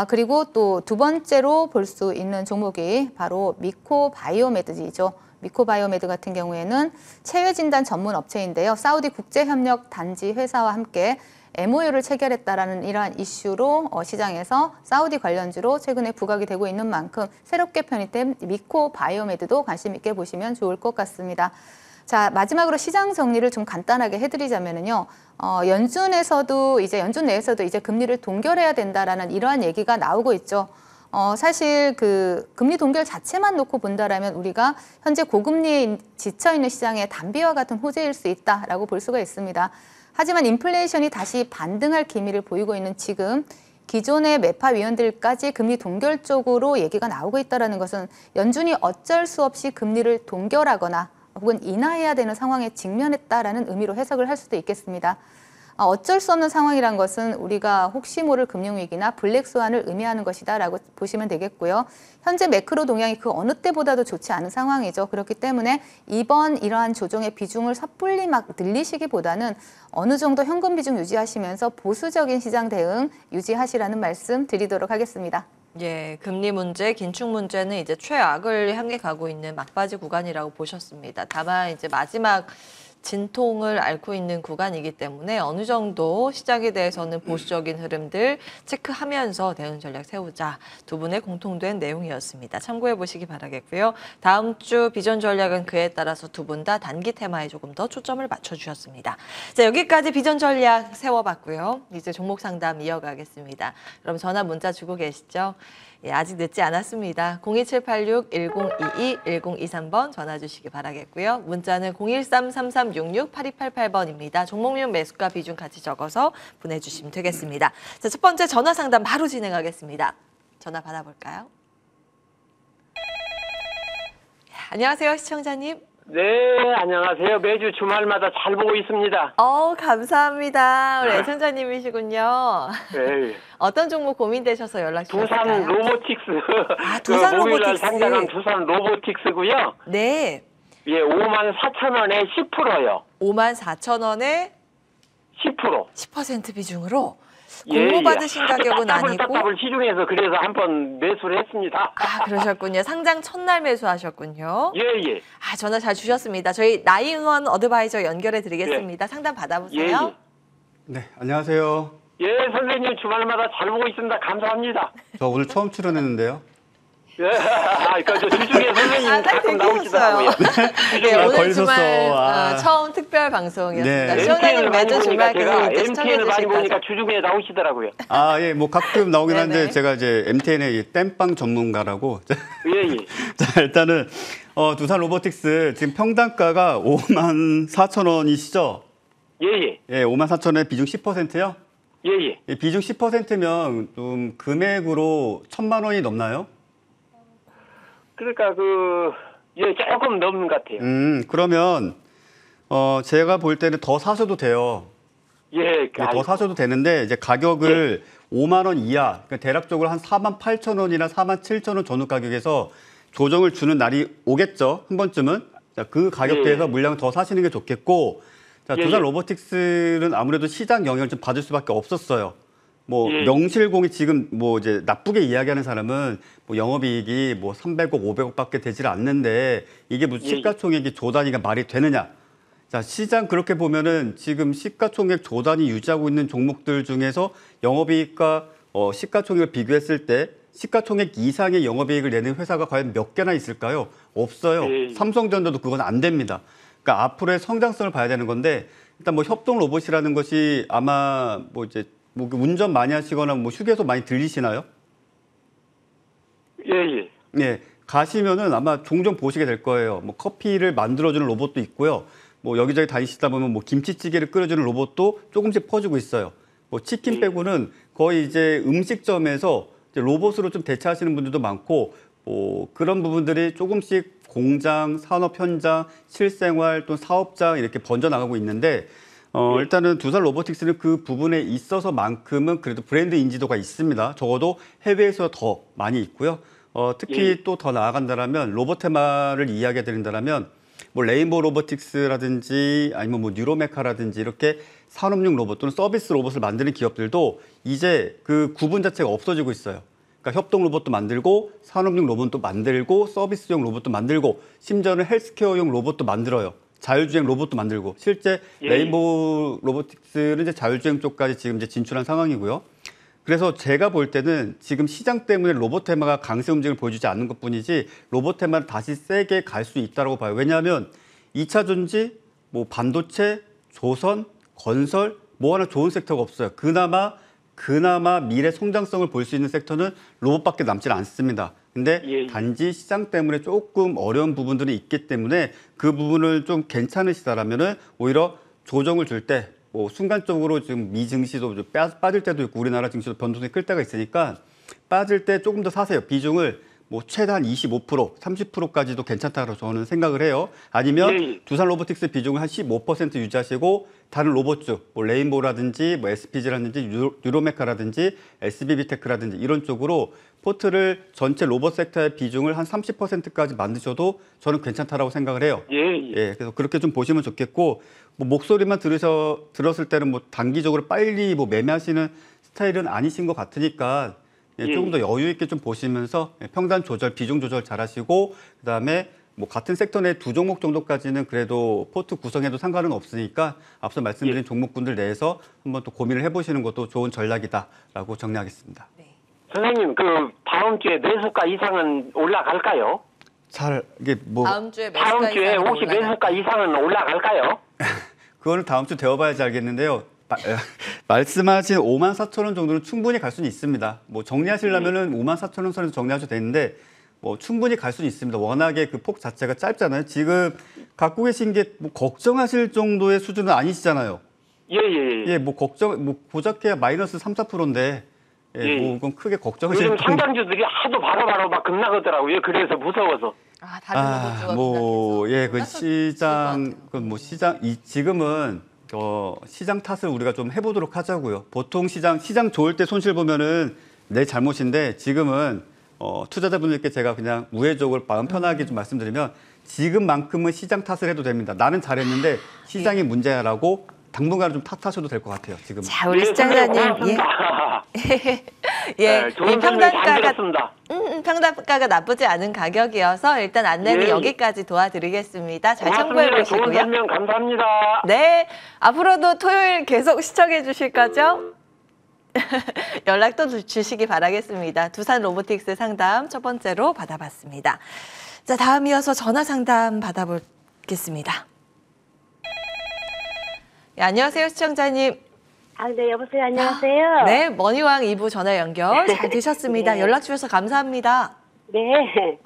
그리고 또 두 번째로 볼 수 있는 종목이 바로 미코바이오메드이죠. 미코바이오메드 같은 경우에는 체외 진단 전문 업체인데요. 사우디 국제협력 단지 회사와 함께 MOU를 체결했다라는 이러한 이슈로 시장에서 사우디 관련주로 최근에 부각이 되고 있는 만큼 새롭게 편입된 미코바이오메드도 관심 있게 보시면 좋을 것 같습니다. 자, 마지막으로 시장 정리를 좀 간단하게 해드리자면요. 연준에서도 연준 내에서도 이제 금리를 동결해야 된다라는 이러한 얘기가 나오고 있죠. 사실 그 금리 동결 자체만 놓고 본다라면 우리가 현재 고금리에 지쳐 있는 시장의 단비와 같은 호재일 수 있다라고 볼 수가 있습니다. 하지만 인플레이션이 다시 반등할 기미를 보이고 있는 지금 기존의 매파 위원들까지 금리 동결 쪽으로 얘기가 나오고 있다는 것은 연준이 어쩔 수 없이 금리를 동결하거나 혹은 인하해야 되는 상황에 직면했다라는 의미로 해석을 할 수도 있겠습니다. 어쩔 수 없는 상황이란 것은 우리가 혹시 모를 금융위기나 블랙스완을 의미하는 것이다라고 보시면 되겠고요. 현재 매크로 동향이 그 어느 때보다도 좋지 않은 상황이죠. 그렇기 때문에 이번 이러한 조정의 비중을 섣불리 막 늘리시기보다는 어느 정도 현금 비중 유지하시면서 보수적인 시장 대응 유지하시라는 말씀 드리도록 하겠습니다. 예, 금리 문제, 긴축 문제는 이제 최악을 향해 가고 있는 막바지 구간이라고 보셨습니다. 다만 이제 마지막 진통을 앓고 있는 구간이기 때문에 어느 정도 시장에 대해서는 보수적인 흐름들 체크하면서 대응 전략 세우자, 두 분의 공통된 내용이었습니다. 참고해 보시기 바라겠고요. 다음 주 비전 전략은 그에 따라서 두 분 다 단기 테마에 조금 더 초점을 맞춰주셨습니다. 자, 여기까지 비전 전략 세워봤고요. 이제 종목 상담 이어가겠습니다. 그럼 전화 문자 주고 계시죠? 예, 아직 늦지 않았습니다. 02786-1022-1023번 전화 주시기 바라겠고요. 문자는 013-3366-8288번입니다. 종목명 매수가 비중 같이 적어서 보내주시면 되겠습니다. 자, 첫 번째 전화 상담 바로 진행하겠습니다. 전화 받아볼까요? 안녕하세요, 시청자님. 네, 안녕하세요. 매주 주말마다 잘 보고 있습니다. 감사합니다. 우리 애청자님이시군요. 네. 어떤 종목 고민되셔서 연락 주셨을까요? 두산 로보틱스. 두산 목요일 날 로보틱스. 상장한 두산 로보틱스고요. 네. 예, 54,000원에 10%요. 54,000원에 10%. 10% 비중으로 예, 공모 예. 받으신 가격은 아니고. 답답을 시중에서 그래서 한번 매수를 했습니다. 그러셨군요. 상장 첫날 매수하셨군요. 예, 예. 전화 잘 주셨습니다. 저희 나이응원 어드바이저 연결해 드리겠습니다. 상담 받아보세요. 예, 예. 네, 안녕하세요. 예, 선생님 주말마다 잘 보고 있습니다. 감사합니다. 저 오늘 처음 출연했는데요. 예, 저 주중에 선생님 딱 가끔 나오시더라고요. 네, 오늘 걸리셨어. 주말 처음 특별 방송이었습니다. 네. 시원하님 매주 주말 제가 계속 시청해 MTN을 많이 보니까 주실까요? 주중에 나오시더라고요. 예, 뭐 가끔 나오긴 네네. 한데 제가 이제 MTN의 이 땜빵 전문가라고. 예, 예. 자, 일단은 두산 로보틱스 지금 평단가가 54,000원이시죠? 예, 예. 예, 54,000원에 비중 10%요? 예, 예. 예, 비중 10%면 좀 금액으로 1,000만 원이 넘나요? 그러니까 조금 넘는 것 같아요. 그러면 제가 볼 때는 더 사셔도 돼요. 예, 더 사셔도 되는데 이제 가격을 5만 원 이하, 그러니까 대략적으로 한 48,000원이나 47,000원 전후 가격에서 조정을 주는 날이 오겠죠. 한 번쯤은. 자, 그 가격대에서 물량 더 사시는 게 좋겠고, 자, 예, 두산 예. 로보틱스는 아무래도 시장 영향을 좀 받을 수밖에 없었어요. 뭐 예. 명실공히 지금 뭐 이제 나쁘게 이야기하는 사람은 뭐 영업이익이 뭐 300억, 500억밖에 되질 않는데 이게 무슨 예. 시가총액이 조 단위가 말이 되느냐? 자, 시장 그렇게 보면은 지금 시가총액 조 단위 유지하고 있는 종목들 중에서 영업이익과 시가총액을 비교했을 때 시가총액 이상의 영업이익을 내는 회사가 과연 몇 개나 있을까요? 없어요. 예. 삼성전자도 그건 안 됩니다. 그러니까 앞으로의 성장성을 봐야 되는 건데 일단 뭐 협동 로봇이라는 것이 아마 뭐 이제 뭐 운전 많이 하시거나 뭐 휴게소 많이 들리시나요? 예, 예. 네, 가시면은 아마 종종 보시게 될 거예요. 뭐 커피를 만들어주는 로봇도 있고요. 뭐 여기저기 다니시다 보면 뭐 김치찌개를 끓여주는 로봇도 조금씩 퍼지고 있어요. 뭐 치킨 빼고는 거의 이제 음식점에서 이제 로봇으로 좀 대체하시는 분들도 많고, 그런 부분들이 조금씩 공장, 산업 현장, 실생활 또 사업장 이렇게 번져나가고 있는데 일단은 두산 로보틱스는 그 부분에 있어서만큼은 그래도 브랜드 인지도가 있습니다. 적어도 해외에서 더 많이 있고요. 특히 또 더 나아간다라면 로봇 테마를 이야기해 드린다라면 뭐 레인보우 로보틱스라든지 아니면 뭐 뉴로메카라든지 이렇게 산업용 로봇 또는 서비스 로봇을 만드는 기업들도 이제 그 구분 자체가 없어지고 있어요. 그러니까 협동 로봇도 만들고 산업용 로봇도 만들고 서비스용 로봇도 만들고 심지어는 헬스케어용 로봇도 만들어요. 자율주행 로봇도 만들고 실제 레인보우 로보틱스는 이제 자율주행 쪽까지 지금 이제 진출한 상황이고요. 그래서 제가 볼 때는 지금 시장 때문에 로봇 테마가 강세 움직임을 보여주지 않는 것뿐이지 로봇 테마는 다시 세게 갈 수 있다고 봐요. 왜냐하면 2차 전지, 뭐 반도체, 조선, 건설 뭐 하나 좋은 섹터가 없어요. 그나마 미래 성장성을 볼 수 있는 섹터는 로봇밖에 남지 않습니다. 근데 단지 시장 때문에 조금 어려운 부분들이 있기 때문에 그 부분을 좀 괜찮으시다라면은 오히려 조정을 줄 때 뭐 순간적으로 지금 미 증시도 좀 빠질 때도 있고 우리나라 증시도 변동성이 클 때가 있으니까 빠질 때 조금 더 사세요. 비중을 뭐 최대한 25%, 30%까지도 괜찮다고 저는 생각을 해요. 아니면 두산 로보틱스 비중을 한 15% 유지하시고 다른 로봇주, 뭐 레인보우라든지 뭐 SPG라든지 뉴로메카라든지 SBB테크라든지 이런 쪽으로 포트를 전체 로봇 섹터의 비중을 한 30%까지 만드셔도 저는 괜찮다라고 생각을 해요. 예, 그래서 그렇게 좀 보시면 좋겠고 뭐 목소리만 들었을 때는 뭐 단기적으로 빨리 뭐 매매하시는 스타일은 아니신 것 같으니까 조금 더 여유 있게 좀 보시면서 평단 조절, 비중 조절 잘하시고 그다음에 뭐 같은 섹터 내 두 종목 정도까지는 그래도 포트 구성해도 상관은 없으니까 앞서 말씀드린 종목군들 내에서 한번 또 고민을 해보시는 것도 좋은 전략이다라고 정리하겠습니다. 선생님, 그 다음 주에 매수가 이상은 올라갈까요? 이게 뭐 다음 주에 혹시 매수가 이상은 올라갈까요? 그거는 다음 주 되어봐야지 알겠는데요. 말씀하신 54,000원 정도는 충분히 갈 수는 있습니다. 뭐 정리하시려면은 54,000원 선에서 정리하셔도 되는데 뭐 충분히 갈 수는 있습니다. 워낙에 그 폭 자체가 짧잖아요. 지금 갖고 계신 게 뭐 걱정하실 정도의 수준은 아니시잖아요. 예, 뭐 고작해야 마이너스 3, 4%인데 뭐 그건 크게 걱정하실 요즘 상장주들이 하도 바로바로 막 급락하더라고요. 그래서 무서워서. 다른 지금은 시장 탓을 우리가 좀 해보도록 하자고요. 보통 시장 좋을 때 손실 보면은 내 잘못인데 지금은 투자자분들께 제가 그냥 우회적으로 마음 편하게 좀 말씀드리면 지금만큼은 시장 탓을 해도 됩니다. 나는 잘했는데 시장이 문제야라고 당분간 좀 탓하셔도 될 것 같아요. 지금. 자, 우리 시청자님. 좋은 평단가가 나쁘지 않은 가격이어서 일단 안내는 여기까지 도와드리겠습니다. 잘 참고해 보시고요. 좋은 설명 감사합니다. 네, 앞으로도 토요일 계속 시청해 주실 거죠? 연락도 주시기 바라겠습니다. 두산 로보틱스 상담 첫 번째로 받아봤습니다. 자, 다음 이어서 전화 상담 받아보겠습니다. 네, 안녕하세요, 시청자님. 네, 여보세요. 안녕하세요. 네, 머니왕 2부 전화 연결 잘 되셨습니다. 네. 연락 주셔서 감사합니다. 네.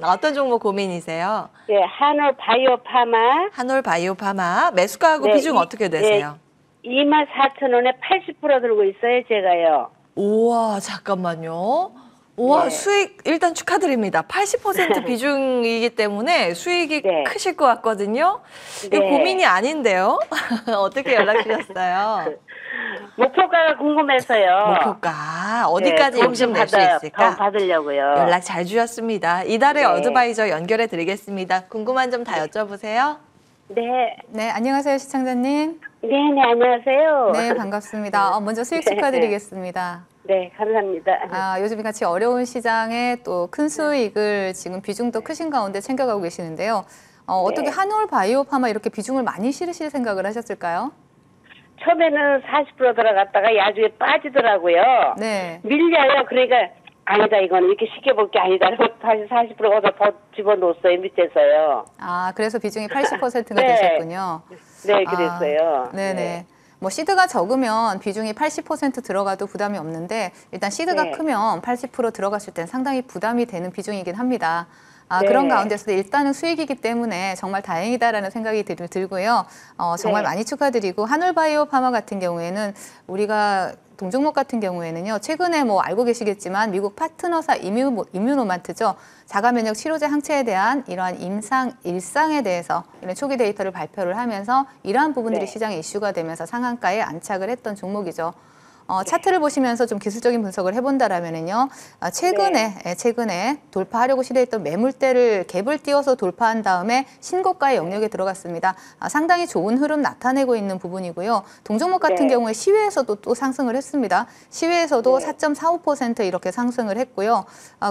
어떤 종목 고민이세요? 네, 한올 바이오파마. 한올 바이오파마 매수가하고 네, 비중 어떻게 되세요? 24,000원에 80% 들고 있어요, 제가요. 우와, 잠깐만요. 우와, 네. 수익 일단 축하드립니다. 80% 비중이기 때문에 수익이 네. 크실 것 같거든요. 네. 이거 고민이 아닌데요. 어떻게 연락 주셨어요? 목표가가 궁금해서요. 목표가 어디까지 네, 용심 낼 수 있을까? 더 받으려고요. 연락 잘 주셨습니다. 이달의 네. 어드바이저 연결해 드리겠습니다. 궁금한 점 다 여쭤보세요. 네. 네, 안녕하세요, 시청자님. 네, 안녕하세요. 네, 반갑습니다. 먼저 수익 축하드리겠습니다. 네, 감사합니다. 요즘 같이 어려운 시장에 또 큰 수익을 지금 비중도 크신 가운데 챙겨가고 계시는데요. 어떻게 한올 바이오파마 이렇게 비중을 많이 실으실 생각을 하셨을까요? 처음에는 40% 들어갔다가 나중에 빠지더라고요. 네. 밀려요. 그러니까 아니다, 이거는 이렇게 쉽게 볼 게 아니다. 다시 40%가 더 집어넣었어요, 밑에서요. 그래서 비중이 80%가 네. 되셨군요. 네, 그랬어요. 네네. 뭐 시드가 적으면 비중이 80% 들어가도 부담이 없는데 일단 시드가 네. 크면 80% 들어갔을 땐 상당히 부담이 되는 비중이긴 합니다. 네. 그런 가운데서도 일단은 수익이기 때문에 정말 다행이다라는 생각이 들고요. 정말 네. 많이 축하드리고 한올바이오파마 같은 경우에는 우리가 동종목 같은 경우에는요. 최근에 뭐 알고 계시겠지만 미국 파트너사 이뮤노마트죠. 자가면역 치료제 항체에 대한 이러한 일상에 대해서 이런 초기 데이터를 발표를 하면서 이러한 부분들이 네. 시장에 이슈가 되면서 상한가에 안착을 했던 종목이죠. 차트를 보시면서 좀 기술적인 분석을 해본다라면은요, 최근에 돌파하려고 시도했던 매물대를 갭을 띄워서 돌파한 다음에 신고가의 영역에 들어갔습니다. 상당히 좋은 흐름 나타내고 있는 부분이고요. 동종목 같은 네. 경우에 시외에서도 또 상승을 했습니다. 시외에서도 네. 4.45% 이렇게 상승을 했고요.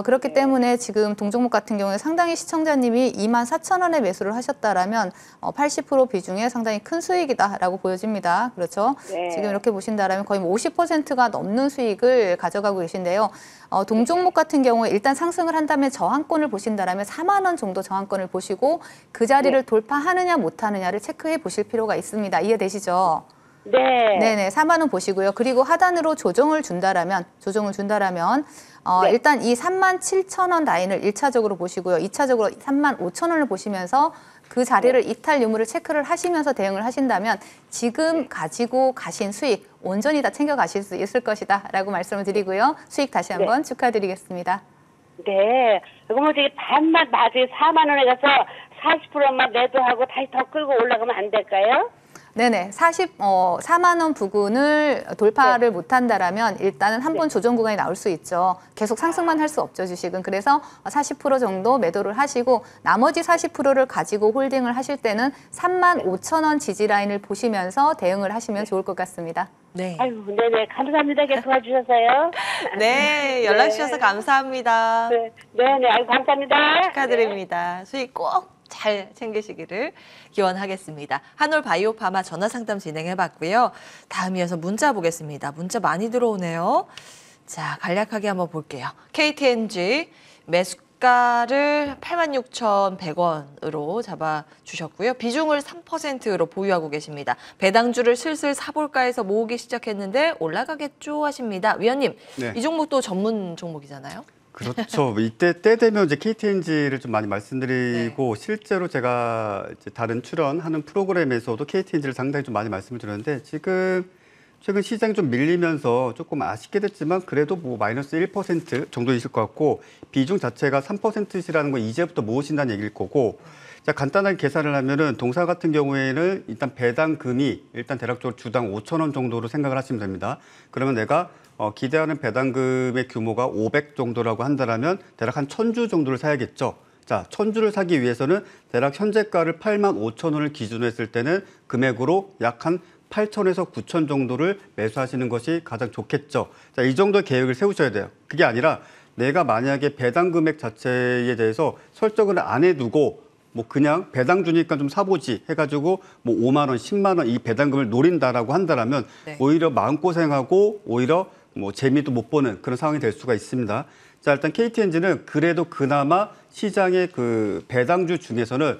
그렇기 네. 때문에 지금 동종목 같은 경우에 상당히 시청자님이 24,000원에 매수를 하셨다라면 80% 비중에 상당히 큰 수익이다라고 보여집니다. 그렇죠? 네. 지금 이렇게 보신다라면 거의 50%가 넘는 수익을 가져가고 계신데요. 동종목 같은 경우에 일단 상승을 한다면 저항권을 보신다라면 4만 원 정도 저항권을 보시고 그 자리를 네. 돌파하느냐 못하느냐를 체크해 보실 필요가 있습니다. 이해되시죠? 네. 네네, 4만 원 보시고요. 그리고 하단으로 조정을 준다라면 네. 일단 이 37,000원 라인을 1차적으로 보시고요. 2차적으로 35,000원을 보시면서 그 자리를 이탈 유무를 체크를 하시면서 대응을 하신다면 지금 가지고 가신 수익 온전히 다 챙겨 가실 수 있을 것이다 라고 말씀을 드리고요. 수익 다시 한번 축하드리겠습니다. 네. 그러면 저기 반만 나중에 4만 원에 가서 40%만 매도하고 다시 더 끌고 올라가면 안 될까요? 네네. 4만 원 부근을 돌파를 못한다라면 일단은 한 번 조정 구간이 나올 수 있죠. 계속 상승만 할 수 없죠, 주식은. 그래서 40% 정도 매도를 하시고 나머지 40%를 가지고 홀딩을 하실 때는 35,000원 지지 라인을 보시면서 대응을 하시면 좋을 것 같습니다. 네. 아유, 네네. 감사합니다. 이렇게 도와주셔서요. 네, 연락 네. 주셔서 감사합니다. 네. 네네. 아유, 감사합니다. 축하드립니다. 수익 꼭 잘 챙기시기를 기원하겠습니다. 한올바이오파마 전화상담 진행해봤고요. 다음 이어서 문자 보겠습니다. 문자 많이 들어오네요. 자, 간략하게 한번 볼게요. KTNG 매수가를 86,100원으로 잡아주셨고요. 비중을 3%로 보유하고 계십니다. 배당주를 슬슬 사볼까 해서 모으기 시작했는데 올라가겠죠 하십니다. 위원님, 네. 이 종목도 전문 종목이잖아요. 그렇죠. 이때 때 되면 이제 KTNG를 좀 많이 말씀드리고 실제로 제가 이제 다른 출연하는 프로그램에서도 KTNG를 상당히 좀 많이 말씀을 드렸는데 지금 최근 시장이 좀 밀리면서 조금 아쉽게 됐지만 그래도 뭐 마이너스 1% 정도이실 것 같고 비중 자체가 3%시라는 건 이제부터 모으신다는 얘기일 거고 자, 간단하게 계산을 하면은 동사 같은 경우에는 일단 배당금이 일단 대략적으로 주당 5,000원 정도로 생각을 하시면 됩니다. 그러면 내가 기대하는 배당금의 규모가 500 정도라고 한다면 대략 한 1,000주 정도를 사야겠죠. 자, 1,000주를 사기 위해서는 대략 현재가를 85,000원을 기준으로 했을 때는 금액으로 약 한 8,000에서 9,000 정도를 매수하시는 것이 가장 좋겠죠. 자, 이 정도의 계획을 세우셔야 돼요. 그게 아니라 내가 만약에 배당 금액 자체에 대해서 설정을 안 해두고 뭐 그냥 배당 주니까 좀 사보지 해가지고 뭐 5만 원, 10만 원 이 배당금을 노린다라고 한다면 네. 오히려 마음고생하고 오히려 뭐 재미도 못 보는 그런 상황이 될 수가 있습니다. 자, 일단 KTNG는 그래도 그나마 시장의 그 배당주 중에서는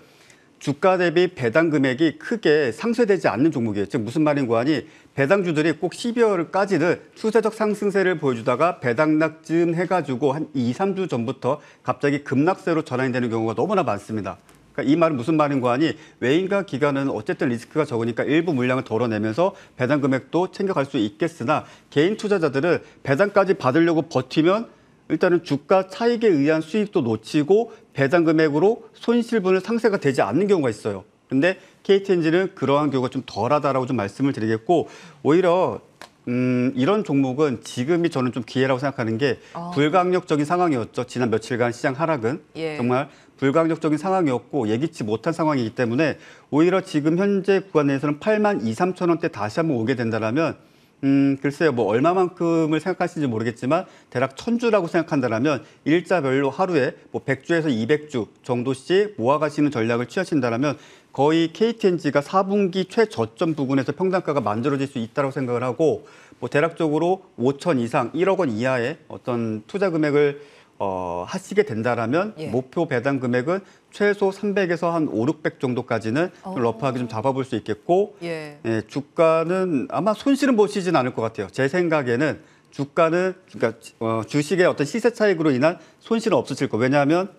주가 대비 배당 금액이 크게 상쇄되지 않는 종목이에요. 즉 무슨 말인고 하니 배당주들이 꼭 12월까지는 추세적 상승세를 보여주다가 배당락쯤 해가지고 한 2, 3주 전부터 갑자기 급락세로 전환이 되는 경우가 너무나 많습니다. 그러니까 이 말은 무슨 말인고 하니 외인과 기관은 어쨌든 리스크가 적으니까 일부 물량을 덜어내면서 배당 금액도 챙겨갈 수 있겠으나 개인 투자자들은 배당까지 받으려고 버티면 일단은 주가 차익에 의한 수익도 놓치고 배당 금액으로 손실분을 상쇄가 되지 않는 경우가 있어요. 근데 KTNG는 그러한 경우가 좀 덜하다라고 좀 말씀을 드리겠고 오히려 이런 종목은 지금이 저는 좀 기회라고 생각하는 게 불강력적인 상황이었죠. 지난 며칠간 시장 하락은 예. 정말 불강력적인 상황이었고 예기치 못한 상황이기 때문에 오히려 지금 현재 구간에서는 8만 2, 3천 원대 다시 한번 오게 된다면 글쎄요, 뭐 얼마만큼을 생각하시는지 모르겠지만 대략 1,000주라고 생각한다면 일자별로 하루에 뭐 100주에서 200주 정도씩 모아가시는 전략을 취하신다면 거의 KTNG가 4분기 최저점 부근에서 평단가가 만들어질 수 있다고 생각을 하고 뭐 대략적으로 5천 이상, 1억 원 이하의 어떤 투자 금액을 하시게 된다라면 예. 목표 배당 금액은 최소 300에서 한 5, 600 정도까지는 좀 러프하게 좀 잡아볼 수 있겠고 예. 예, 주가는 아마 손실은 보시진 않을 것 같아요. 제 생각에는 주가는 그러니까 주식의 어떤 시세 차익으로 인한 손실은 없으실 거예요. 왜냐하면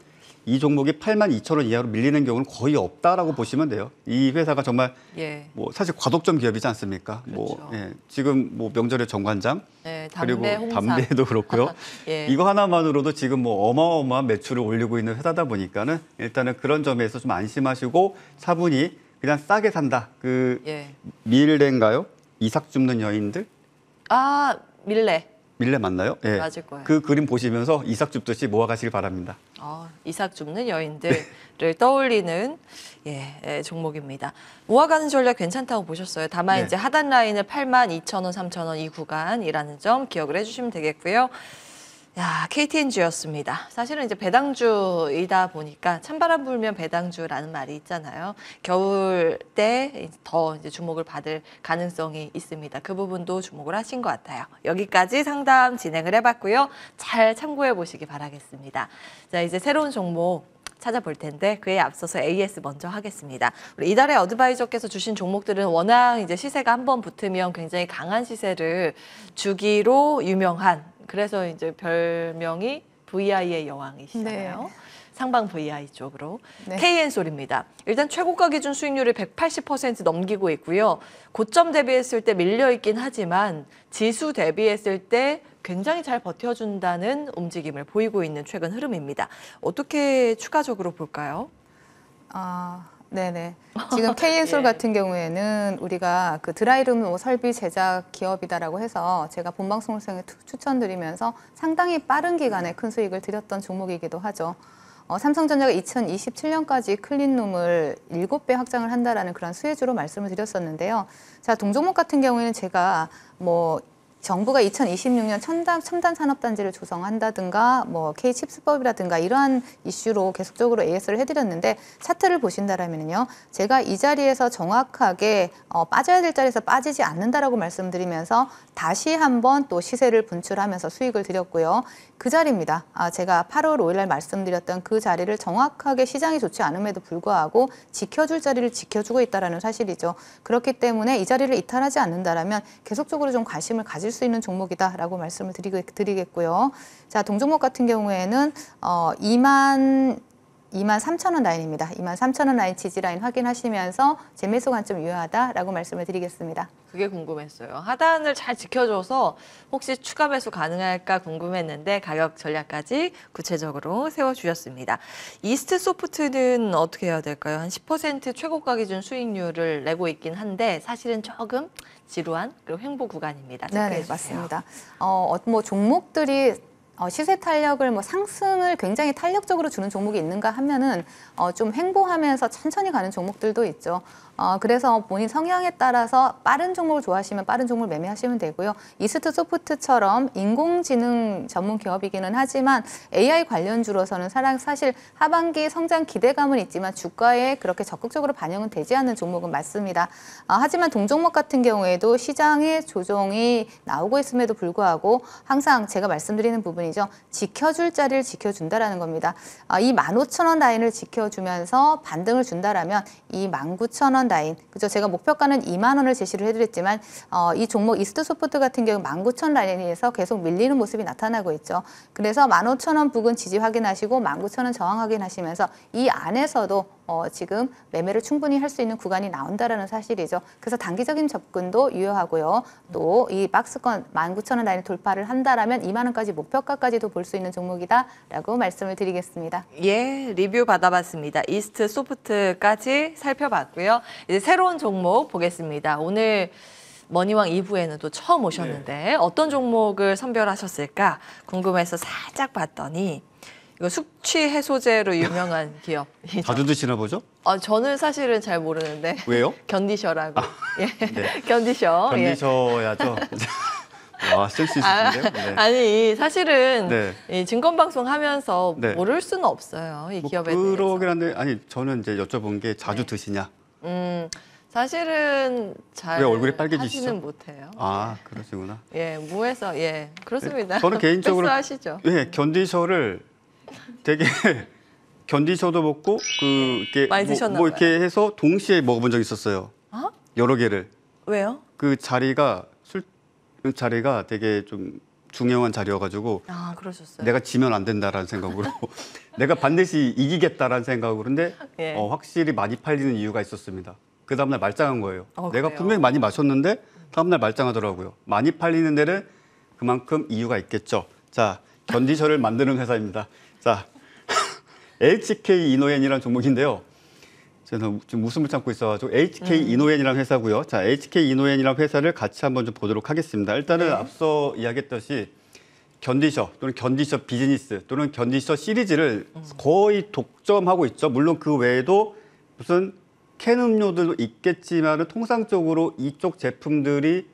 이 종목이 82,000원 이하로 밀리는 경우는 거의 없다라고 보시면 돼요. 이 회사가 정말 예. 뭐 사실 과독점 기업이지 않습니까? 그렇죠. 뭐 예, 지금 뭐 명절에 정관장 네, 그리고 담배, 홍삼. 담배도 그렇고요. 예. 이거 하나만으로도 지금 뭐 어마어마한 매출을 올리고 있는 회사다 보니까는 일단은 그런 점에서 좀 안심하시고 차분히 그냥 싸게 산다. 그 예. 밀레인가요? 이삭 줍는 여인들? 아, 밀레. 밀레 맞나요? 예. 맞을 거예요. 그 그림 보시면서 이삭 줍듯이 모아가시길 바랍니다. 이삭 줍는 여인들을 떠올리는 종목입니다. 모아가는 전략 괜찮다고 보셨어요. 다만 네. 이제 하단 라인을 82,000원, 3,000원 이 구간이라는 점 기억을 해주시면 되겠고요. 야, KTNG였습니다. 사실은 이제 배당주이다 보니까 찬바람 불면 배당주라는 말이 있잖아요. 겨울 때 더 이제 주목을 받을 가능성이 있습니다. 그 부분도 주목을 하신 것 같아요. 여기까지 상담 진행을 해봤고요. 잘 참고해 보시기 바라겠습니다. 자, 이제 새로운 종목 찾아볼 텐데 그에 앞서서 AS 먼저 하겠습니다. 우리 이달의 어드바이저께서 주신 종목들은 워낙 이제 시세가 한번 붙으면 굉장히 강한 시세를 주기로 유명한, 그래서 이제 별명이 VI의 여왕이시잖아요. 네. 상방 VI 쪽으로. 네. KN솔입니다. 일단 최고가 기준 수익률이 180% 넘기고 있고요. 고점 대비했을 때 밀려있긴 하지만 지수 대비했을 때 굉장히 잘 버텨준다는 움직임을 보이고 있는 최근 흐름입니다. 어떻게 추가적으로 볼까요? 네네. 지금 KN솔 예. 같은 경우에는 우리가 그 드라이룸 설비 제작 기업이다라고 해서 제가 본방송을 통해 추천드리면서 상당히 빠른 기간에 큰 수익을 드렸던 종목이기도 하죠. 삼성전자가 2027년까지 클린룸을 7배 확장을 한다라는 그런 수혜주로 말씀을 드렸었는데요. 자, 동종목 같은 경우에는 제가 뭐 정부가 2026년 첨단 산업단지를 조성한다든가 뭐 K칩스법이라든가 이러한 이슈로 계속적으로 AS를 해드렸는데 차트를 보신다면요, 제가 이 자리에서 정확하게 빠져야 될 자리에서 빠지지 않는다라고 말씀드리면서 다시 한번 또 시세를 분출하면서 수익을 드렸고요. 그 자리입니다. 제가 8월 5일 날 말씀드렸던 그 자리를 정확하게 시장이 좋지 않음에도 불구하고 지켜줄 자리를 지켜주고 있다는 사실이죠. 그렇기 때문에 이 자리를 이탈하지 않는다라면 계속적으로 좀 관심을 가질 수 있는 종목이다라고 말씀을 드리겠고요. 자, 동종목 같은 경우에는 23,000원 라인입니다. 23,000원 라인 지지 라인 확인하시면서 재매수 관점 유효하다라고 말씀을 드리겠습니다. 그게 궁금했어요. 하단을 잘 지켜줘서 혹시 추가 매수 가능할까 궁금했는데 가격 전략까지 구체적으로 세워주셨습니다. 이스트 소프트는 어떻게 해야 될까요? 한 10% 최고가 기준 수익률을 내고 있긴 한데 사실은 조금 지루한 그리고 횡보 구간입니다. 네, 맞습니다. 뭐 종목들이 시세 탄력을 뭐 상승을 굉장히 탄력적으로 주는 종목이 있는가 하면은 좀 횡보하면서 천천히 가는 종목들도 있죠. 그래서 본인 성향에 따라서 빠른 종목을 좋아하시면 빠른 종목을 매매하시면 되고요. 이스트 소프트처럼 인공지능 전문 기업이기는 하지만 AI 관련주로서는 사실 하반기 성장 기대감은 있지만 주가에 그렇게 적극적으로 반영은 되지 않는 종목은 맞습니다. 하지만 동종목 같은 경우에도 시장의 조정이 나오고 있음에도 불구하고 항상 제가 말씀드리는 부분이죠. 지켜줄 자리를 지켜준다라는 겁니다. 이 15,000원 라인을 지켜주면서 반등을 준다라면 이 19,000원 라인, 그죠? 제가 목표가는 2만 원을 제시를 해드렸지만 이 종목 이스트 소프트 같은 경우 19,000 라인에서 계속 밀리는 모습이 나타나고 있죠. 그래서 15,000원 부근 지지 확인하시고 19,000원 저항 확인하시면서 이 안에서도 지금 매매를 충분히 할 수 있는 구간이 나온다라는 사실이죠. 그래서 단기적인 접근도 유효하고요. 또 이 박스권 19,000원 라인을 돌파를 한다라면 2만 원까지 목표가까지도 볼 수 있는 종목이다라고 말씀을 드리겠습니다. 예, 리뷰 받아봤습니다. 이스트 소프트까지 살펴봤고요. 이제 새로운 종목 보겠습니다. 오늘 머니왕 2부에는 또 처음 오셨는데 어떤 종목을 선별하셨을까 궁금해서 살짝 봤더니 이거 숙취 해소제로 유명한 기업. 자주 드시나 보죠? 저는 사실은 잘 모르는데. 왜요? 견디셔라고. 예. 네. 견디셔. 견디셔야죠. 와, 센스 있으신데요? 네. 아니 사실은 네. 이 증권방송 하면서 네. 모를 수는 없어요. 이 뭐 기업에 그러긴 대해서. 한데 아니 저는 이제 여쭤본 게 자주 네. 드시냐? 사실은 잘 왜 얼굴이 빨개지시죠? 하지는 못해요. 아, 그러시구나. 예, 무에서 예 그렇습니다. 저는 개인적으로 하시죠. 예, 견디셔를 되게 견디셔도 먹고 이렇게 많이 드셨나 뭐 봐요. 이렇게 해서 동시에 먹어본 적이 있었어요. 어? 여러 개를. 왜요? 그 자리가 술 자리가 되게 좀 중요한 자리여가지고 아, 그러셨어요. 내가 지면 안 된다라는 생각으로 내가 반드시 이기겠다라는 생각으로 근데 예. 확실히 많이 팔리는 이유가 있었습니다. 그 다음날 말짱한 거예요. 내가 그래요? 분명히 많이 마셨는데 다음날 말짱하더라고요. 많이 팔리는 데는 그만큼 이유가 있겠죠. 자, 견디셔를 만드는 회사입니다. 자, HK 이노엔이라는 종목인데요. 저는 지금 웃음을 참고 있어가지고 HK 이노엔이라는 회사고요. 자, HK 이노엔이라는 회사를 같이 한번 좀 보도록 하겠습니다. 일단은 앞서 이야기했듯이 견디셔 또는 견디셔 비즈니스 또는 견디셔 시리즈를 거의 독점하고 있죠. 물론 그 외에도 무슨 캔 음료들도 있겠지만은 통상적으로 이쪽 제품들이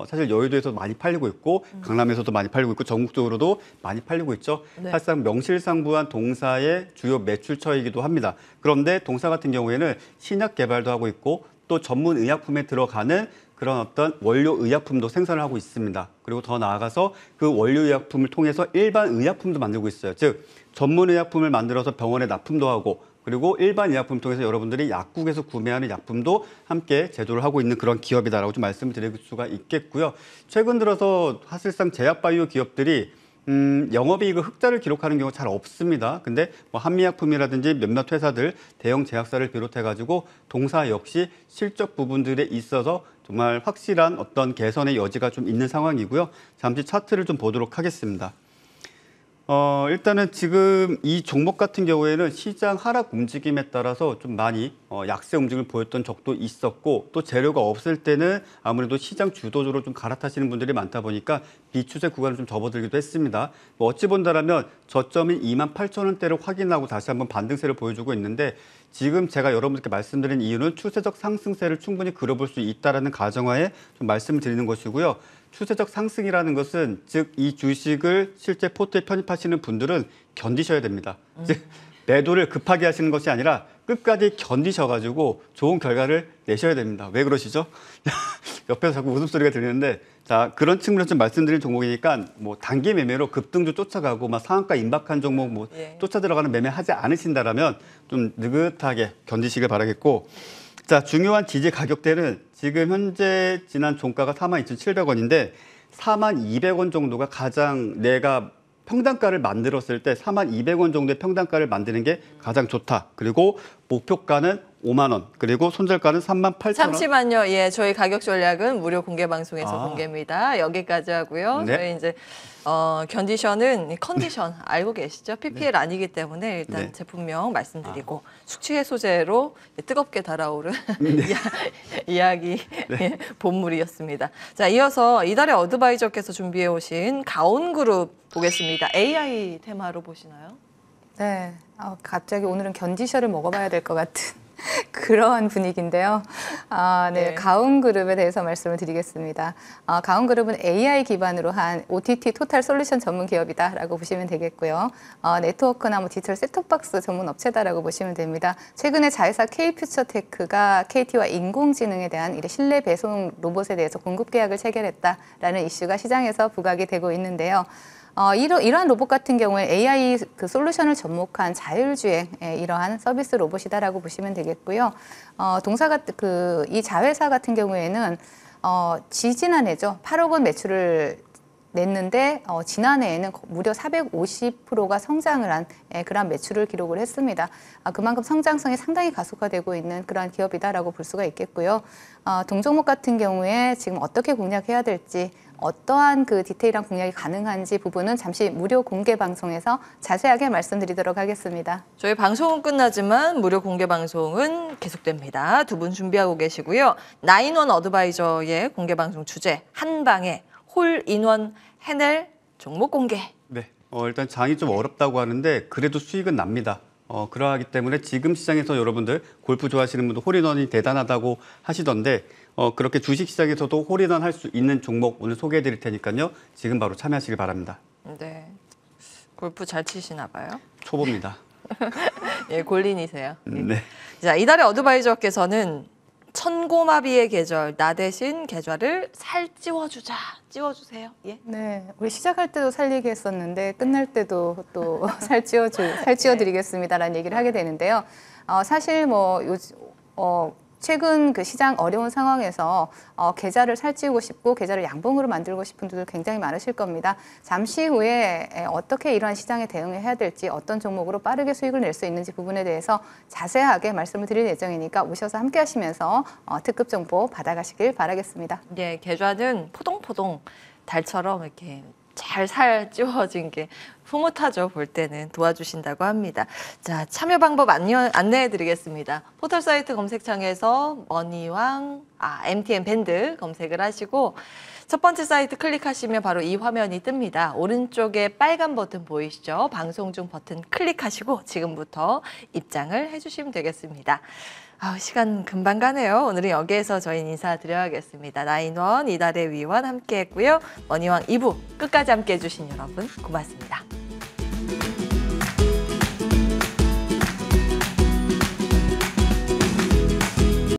사실 여의도에서도 많이 팔리고 있고 강남에서도 많이 팔리고 있고 전국적으로도 많이 팔리고 있죠. 네. 사실상 명실상부한 동사의 주요 매출처이기도 합니다. 그런데 동사 같은 경우에는 신약 개발도 하고 있고 또 전문 의약품에 들어가는 그런 어떤 원료 의약품도 생산을 하고 있습니다. 그리고 더 나아가서 그 원료 의약품을 통해서 일반 의약품도 만들고 있어요. 즉 전문 의약품을 만들어서 병원에 납품도 하고 그리고 일반 의약품 통해서 여러분들이 약국에서 구매하는 약품도 함께 제조를 하고 있는 그런 기업이다라고 좀 말씀을 드릴 수가 있겠고요. 최근 들어서 사실상 제약바이오 기업들이 영업이익을 흑자를 기록하는 경우가 잘 없습니다. 근데 뭐 한미약품이라든지 몇몇 회사들, 대형 제약사를 비롯해가지고 동사 역시 실적 부분들에 있어서 정말 확실한 어떤 개선의 여지가 좀 있는 상황이고요. 잠시 차트를 좀 보도록 하겠습니다. 일단은 지금 이 종목 같은 경우에는 시장 하락 움직임에 따라서 좀 많이 약세 움직임을 보였던 적도 있었고 또 재료가 없을 때는 아무래도 시장 주도적으로 좀 갈아타시는 분들이 많다 보니까 비추세 구간을 좀 접어들기도 했습니다. 뭐 어찌 본다라면 저점인 28,000원대를 확인하고 다시 한번 반등세를 보여주고 있는데 지금 제가 여러분들께 말씀드린 이유는 추세적 상승세를 충분히 그려볼 수 있다는 가정하에 좀 말씀을 드리는 것이고요. 추세적 상승이라는 것은 즉 이 주식을 실제 포트에 편입하시는 분들은 견디셔야 됩니다. 즉 매도를 급하게 하시는 것이 아니라 끝까지 견디셔가지고 좋은 결과를 내셔야 됩니다. 왜 그러시죠? 옆에서 자꾸 웃음소리가 들리는데 자 그런 측면에서 좀 말씀드린 종목이니까 뭐 단기 매매로 급등주 쫓아가고 막 상한가 임박한 종목 뭐 쫓아 들어가는 매매 하지 않으신다라면 좀 느긋하게 견디시길 바라겠고 자 중요한 지지 가격대는 지금 현재 지난 종가가 42,700원인데 42,200원 정도가 가장 내가 평단가를 만들었을 때 42,200원 정도의 평단가를 만드는 게 가장 좋다. 그리고 목표가는 5만 원, 그리고 손절가는 38,000원. 잠시만요. 예, 저희 가격 전략은 무료 공개 방송에서 공개입니다. 여기까지 하고요. 네. 저희 이제 견디션은 컨디션 알고 계시죠? PPL 아니기 때문에 일단 네. 제품명 말씀드리고 숙취 해소제로 뜨겁게 달아오른 이야기 본물이었습니다. 자, 이어서 이달의 어드바이저께서 준비해 오신 가온그룹 보겠습니다. AI 테마로 보시나요? 네, 갑자기 오늘은 견디셔를 먹어봐야 될 것 같은 그런 분위기인데요. 네, 가온그룹에 대해서 말씀을 드리겠습니다. 가온그룹은 AI 기반으로 한 OTT 토탈 솔루션 전문 기업이다라고 보시면 되겠고요. 네트워크나 뭐 디지털 셋톱박스 전문 업체다라고 보시면 됩니다. 최근에 자회사 K퓨처테크가 KT와 인공지능에 대한 실내 배송 로봇에 대해서 공급 계약을 체결했다라는 이슈가 시장에서 부각이 되고 있는데요. 이러한 로봇 같은 경우에 AI 그 솔루션을 접목한 자율주행 이러한 서비스 로봇이다라고 보시면 되겠고요. 동사가 이 자회사 같은 경우에는 지지난해죠. 8억 원 매출을 냈는데 지난해에는 무려 450%가 성장을 한 그러한 매출을 기록을 했습니다. 그만큼 성장성이 상당히 가속화되고 있는 그러한 기업이다라고 볼 수가 있겠고요. 동종목 같은 경우에 지금 어떻게 공략해야 될지 어떠한 그 디테일한 공략이 가능한지 부분은 잠시 무료 공개 방송에서 자세하게 말씀드리도록 하겠습니다. 저희 방송은 끝나지만 무료 공개 방송은 계속됩니다. 두 분 준비하고 계시고요. 나인원 어드바이저의 공개 방송 주제 한방에 홀인원 해낼 종목 공개. 네, 일단 장이 좀 어렵다고 하는데 그래도 수익은 납니다. 그러하기 때문에 지금 시장에서 여러분들 골프 좋아하시는 분들 홀인원이 대단하다고 하시던데 그렇게 주식시장에서도 홀인원 할 수 있는 종목 오늘 소개해 드릴 테니까요. 지금 바로 참여하시길 바랍니다. 네, 골프 잘 치시나 봐요. 초보입니다. 예, 골린이세요. 네. 자, 이달의 어드바이저께서는 천고마비의 계절, 나 대신 계좌를 살찌워주자. 찌워주세요. 예. 네, 우리 시작할 때도 살 얘기했었는데 끝날 때도 또 살찌워드리겠습니다라는 얘기를 하게 되는데요. 사실 뭐 최근 그 시장 어려운 상황에서 계좌를 살찌우고 싶고 계좌를 양봉으로 만들고 싶은 분들 굉장히 많으실 겁니다. 잠시 후에 어떻게 이러한 시장에 대응을 해야 될지, 어떤 종목으로 빠르게 수익을 낼 수 있는지 부분에 대해서 자세하게 말씀을 드릴 예정이니까 오셔서 함께 하시면서 특급 정보 받아가시길 바라겠습니다. 예, 계좌는 포동포동 달처럼 이렇게 잘 살찌워진 게 흐뭇하죠. 볼 때는 도와주신다고 합니다. 자, 참여 방법 안내해 드리겠습니다. 포털 사이트 검색창에서 머니왕, MTN 밴드 검색을 하시고 첫 번째 사이트 클릭하시면 바로 이 화면이 뜹니다. 오른쪽에 빨간 버튼 보이시죠? 방송 중 버튼 클릭하시고 지금부터 입장을 해주시면 되겠습니다. 시간 금방 가네요. 오늘은 여기에서 저희는 인사드려야겠습니다. 나인원, 이달의 위원 함께했고요. 머니왕 2부 끝까지 함께해 주신 여러분 고맙습니다.